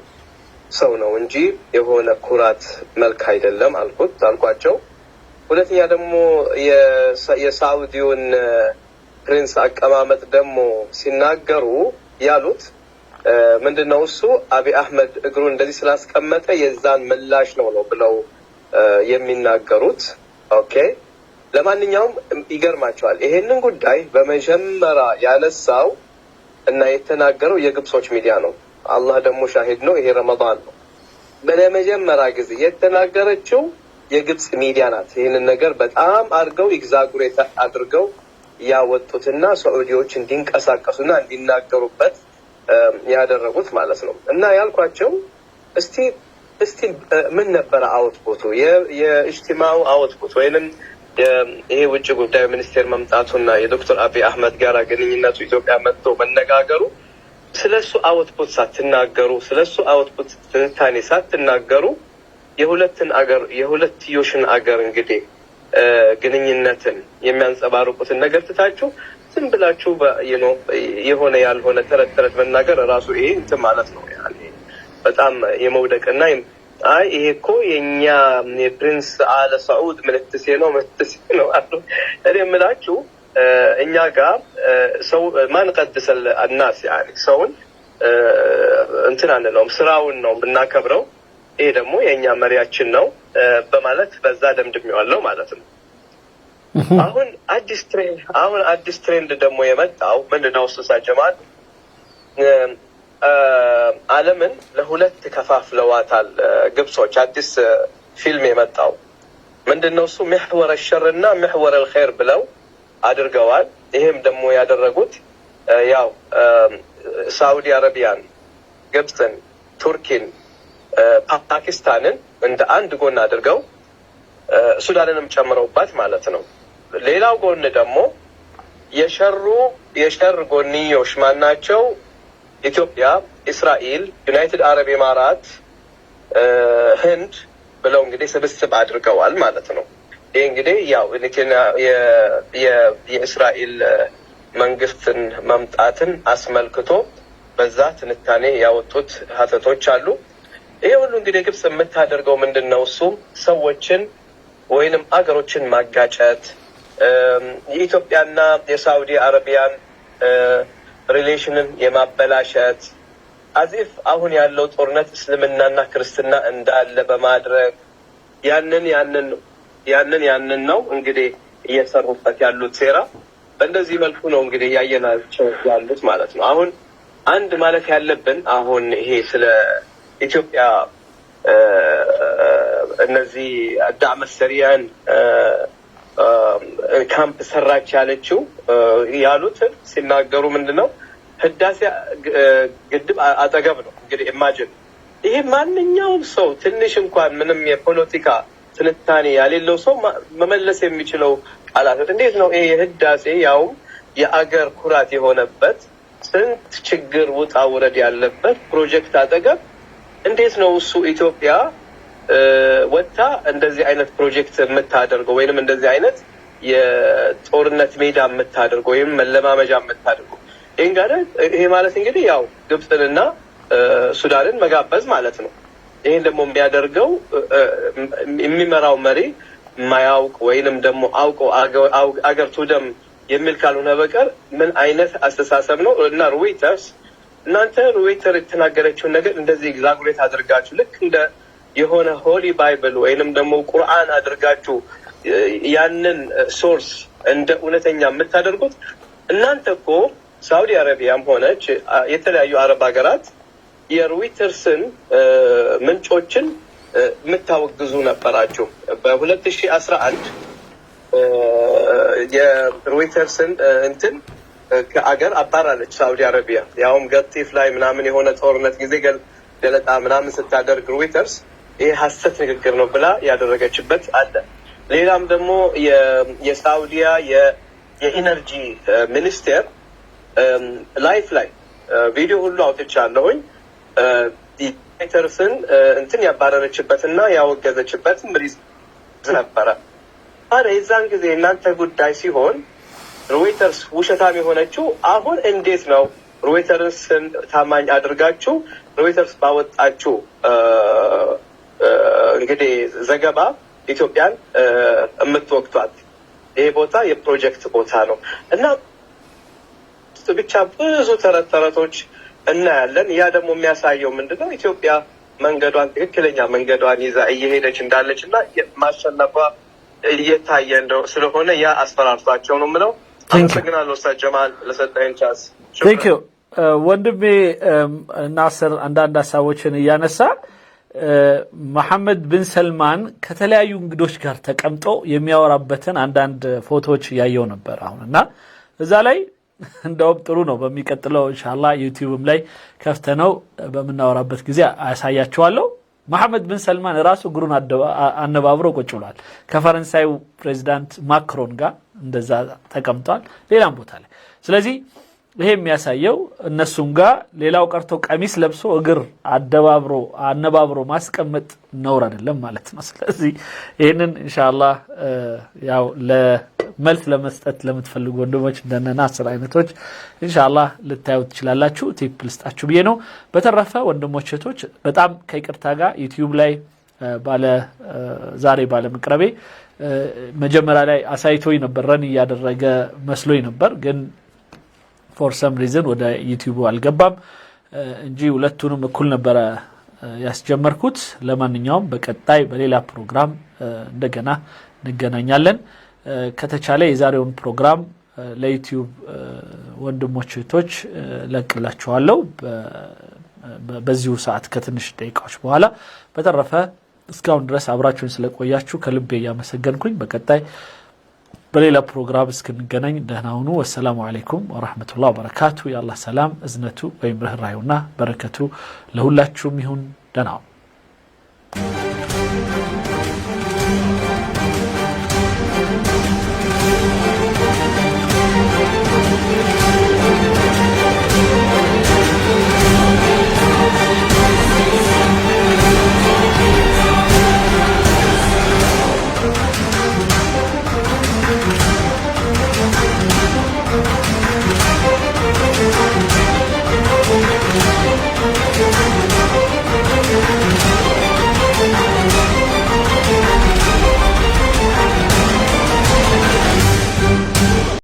ሰው ነው እንጂ የሆነ ኩራት መልክ አይደለም አልኳቸው። ሁለተኛ ደግሞ የሳውዲውን ፕሪንስ አቀማመጥ ደግሞ ሲናገሩ ያሉት ምንድነው እሱ አብይ አህመድ እግሩ እንደዚህ ስላስቀመጠ የዛን ምላሽ ነው ብለው የሚናገሩት። ኦኬ ለማንኛውም ይገርማቸዋል። ይሄንን ጉዳይ በመጀመሪያ ያነሳው እና የተናገረው የግብጾች ሚዲያ ነው። አላህ ደግሞ ሻሂድ ነው። ይሄ ረመዳን ነው። በመጀመሪያ ጊዜ የተናገረችው የግብጽ ሚዲያ ናት። ይሄንን ነገር በጣም አድርገው ኤግዛጉሬት አድርገው ያወጡትና ሳዑዲዎች እንዲንቀሳቀሱና እንዲናገሩበት ያደረጉት ማለት ነው። እና ያልኳቸው እስቲ ምን ነበር አውትፑቱ የኢጅቲማው አውትፑት ወይንም ይሄ ውጭ ጉዳይ ሚኒስቴር መምጣቱና የዶክተር አብይ አህመድ ጋር ግንኙነቱ ኢትዮጵያ መጥቶ መነጋገሩ ስለሱ አውትፑት ሳትናገሩ ስለሱ አውትፑት ትንታኔ ሳትናገሩ የሁለትዮሽን አገር እንግዲህ ግንኙነትን የሚያንጸባርቁትን ነገር ትታችሁ ዝም ብላችሁ የሆነ ያልሆነ ተረት መናገር ራሱ ይሄ እንትን ማለት ነው። ያኔ በጣም የመውደቅና አይ ይሄ እኮ የኛ የፕሪንስ አለ ሳዑድ ምልክት ነው አሉ። እኔ የምላችሁ እኛ ጋር ሰው ማን ቀድሰል الناس يعني ሰውን እንትን አንለውም ስራውን ነው የምናከብረው። ይሄ ደግሞ የኛ መሪያችን ነው በማለት በዛ ደምድሜዋለሁ ማለት ነው። አሁን አዲስ ትሬንድ ደግሞ የመጣው ምንድነው? እሱ ጀማል ዓለምን ለሁለት ከፋፍለዋታል ግብጾች። አዲስ ፊልም የመጣው ምንድነው? እሱ محور الشر እና محور الخير ብለው አድርገዋል። ይሄም ደግሞ ያደረጉት ያው ሳውዲ አረቢያን፣ ግብጽን፣ ቱርኪን፣ ፓኪስታንን እንደ አንድ ጎን አድርገው ሱዳንንም ጨምረውባት ማለት ነው። ሌላው ጎን ደግሞ የሸር ጎንዮሽ ማናቸው? ኢትዮጵያ፣ እስራኤል፣ ዩናይትድ አረብ ኤማራት፣ ህንድ ብለው እንግዲህ ስብስብ አድርገዋል ማለት ነው። ይሄ እንግዲህ ያው የእስራኤል መንግስትን መምጣትን አስመልክቶ በዛ ትንታኔ ያወጡት ሀተቶች አሉ። ይሄ ሁሉ እንግዲህ ግብጽ የምታደርገው ምንድነው? እሱ ሰዎችን ወይንም አገሮችን ማጋጨት፣ የኢትዮጵያና የሳውዲ አረቢያን ሪሌሽንን የማበላሸት አዚፍ አሁን ያለው ጦርነት እስልምናና ክርስትና እንዳለ በማድረግ ያንን ነው እንግዲህ እየሰሩበት ያሉት ሴራ። በእንደዚህ መልኩ ነው እንግዲህ ያየናቸው ያሉት ማለት ነው። አሁን አንድ ማለት ያለብን አሁን ይሄ ስለ ኢትዮጵያ እነዚህ ዳዕመ ሰሪያን ካምፕ ሰራች ያለችው ያሉትን ሲናገሩ ምንድነው? ህዳሴ ግድብ አጠገብ ነው እንግዲህ ኢማጂን። ይሄ ማንኛውም ሰው ትንሽ እንኳን ምንም የፖለቲካ ትንታኔ ያሌለው ሰው መመለስ የሚችለው ቃላት እንዴት ነው? ይሄ ህዳሴ ያው የአገር ኩራት የሆነበት ስንት ችግር ውጣ ውረድ ያለበት ፕሮጀክት አጠገብ እንዴት ነው እሱ ኢትዮጵያ ወጣ እንደዚህ አይነት ፕሮጀክት የምታደርገው ወይንም እንደዚህ አይነት የጦርነት ሜዳ የምታደርገው ወይንም መለማመጃ የምታደርገው? ይሄ ማለት እንግዲህ ያው ግብጽንና ሱዳንን መጋበዝ ማለት ነው። ይሄን ደግሞ የሚያደርገው የሚመራው መሪ ማያውቅ ወይንም ደግሞ አውቆ አገር ቱደም የሚል ካልሆነ በቀር ምን አይነት አስተሳሰብ ነው? እና ሮይተርስ እናንተ ሮይተር የተናገረችውን ነገር እንደዚህ ኤግዛጉሬት አድርጋችሁ ልክ እንደ የሆነ ሆሊ ባይብል ወይንም ደግሞ ቁርአን አድርጋችሁ ያንን ሶርስ እንደ እውነተኛ የምታደርጉት እናንተ እኮ ሳውዲ አረቢያም ሆነች የተለያዩ አረብ ሀገራት የሮይተርስን ምንጮችን የምታወግዙ ነበራችሁ። በ2011 የሮይተርስን እንትን ከአገር አባራለች ሳውዲ አረቢያ። ያውም ገጢፍ ላይ ምናምን የሆነ ጦርነት ጊዜ ገለጣ ምናምን ስታደርግ ሮይተርስ ይሄ ሐሰት ንግግር ነው ብላ ያደረገችበት አለ። ሌላም ደግሞ የሳውዲያ የኢነርጂ ሚኒስቴር ላይፍ ላይ ቪዲዮ ሁሉ አውጥቻለሁኝ ሮይተርስን እንትን ያባረረችበትና ያወገዘችበት ምሪዝ ነበረ። አረ የዛን ጊዜ እናንተ ጉዳይ ሲሆን ሮይተርስ ውሸታም የሆነችው አሁን እንዴት ነው ሮይተርስን ታማኝ አድርጋችሁ ሮይተርስ ባወጣችሁ እንግዲህ ዘገባ ኢትዮጵያን የምትወቅቷት? ይሄ ቦታ የፕሮጀክት ቦታ ነው እና ብቻ ብዙ ተረቶች እናያለን። ያ ደግሞ የሚያሳየው ምንድነው ኢትዮጵያ መንገዷን ትክክለኛ መንገዷን ይዛ እየሄደች እንዳለች እና ማሸነፏ እየታየ እንደው ስለሆነ ያ አስፈራርቷቸው ነው የምለው። አመሰግናለሁ ኡስታዝ ጀማል ለሰጠኝ ቻንስ። ቴንክ ዩ ወንድሜ ናስር አንዳንድ ሀሳቦችን እያነሳ መሐመድ ቢን ሰልማን ከተለያዩ እንግዶች ጋር ተቀምጦ የሚያወራበትን አንዳንድ ፎቶዎች ያየው ነበር አሁንና እዛ ላይ እንደውም ጥሩ ነው። በሚቀጥለው ኢንሻአላህ ዩቲዩብም ላይ ከፍተነው በመናወራበት ጊዜ አሳያችኋለሁ። መሐመድ ቢን ሰልማን ራሱ እግሩን አነባብሮ ቁጭ ብሏል። ከፈረንሳዩ ፕሬዚዳንት ማክሮን ጋር እንደዛ ተቀምጧል ሌላም ቦታ ላይ። ስለዚህ ይሄ የሚያሳየው እነሱም ጋር ሌላው ቀርቶ ቀሚስ ለብሶ እግር አነባብሮ ማስቀመጥ ነውር አይደለም ማለት ነው። ስለዚህ ይሄንን ኢንሻአላህ ያው ለመልስ ለመስጠት ለምትፈልጉ ወንድሞች እንደነና 10 አይነቶች ኢንሻአላህ ልታዩት ትችላላችሁ። ቲፕ ልስጣችሁ ብዬ ነው። በተረፈ ወንድሞች እህቶች በጣም ከይቅርታ ጋር ዩቲዩብ ላይ ዛሬ ባለመቅረቤ መጀመሪያ ላይ አሳይቶኝ ነበር ረን እያደረገ መስሎኝ ነበር ግን ፎር ሰም ሪዝን ወደ ዩቲዩብ አልገባም እንጂ ሁለቱንም እኩል ነበር ያስጀመርኩት። ለማንኛውም በቀጣይ በሌላ ፕሮግራም እንደገና እንገናኛለን። ከተቻለ የዛሬውን ፕሮግራም ለዩቲዩብ ወንድሞች እህቶች ለቅላችኋለሁ በዚሁ ሰዓት ከትንሽ ደቂቃዎች በኋላ። በተረፈ እስካሁን ድረስ አብራችሁን ስለቆያችሁ ከልቤ ያመሰገንኩኝ። በቀጣይ በሌላ ፕሮግራም እስክንገናኝ ደህና ሁኑ። ወሰላሙ አለይኩም ወራህመቱላሂ ወበረካቱ። የአላህ ሰላም እዝነቱ ወይም ርህራሄውና በረከቱ ለሁላችሁም ይሁን። ደህና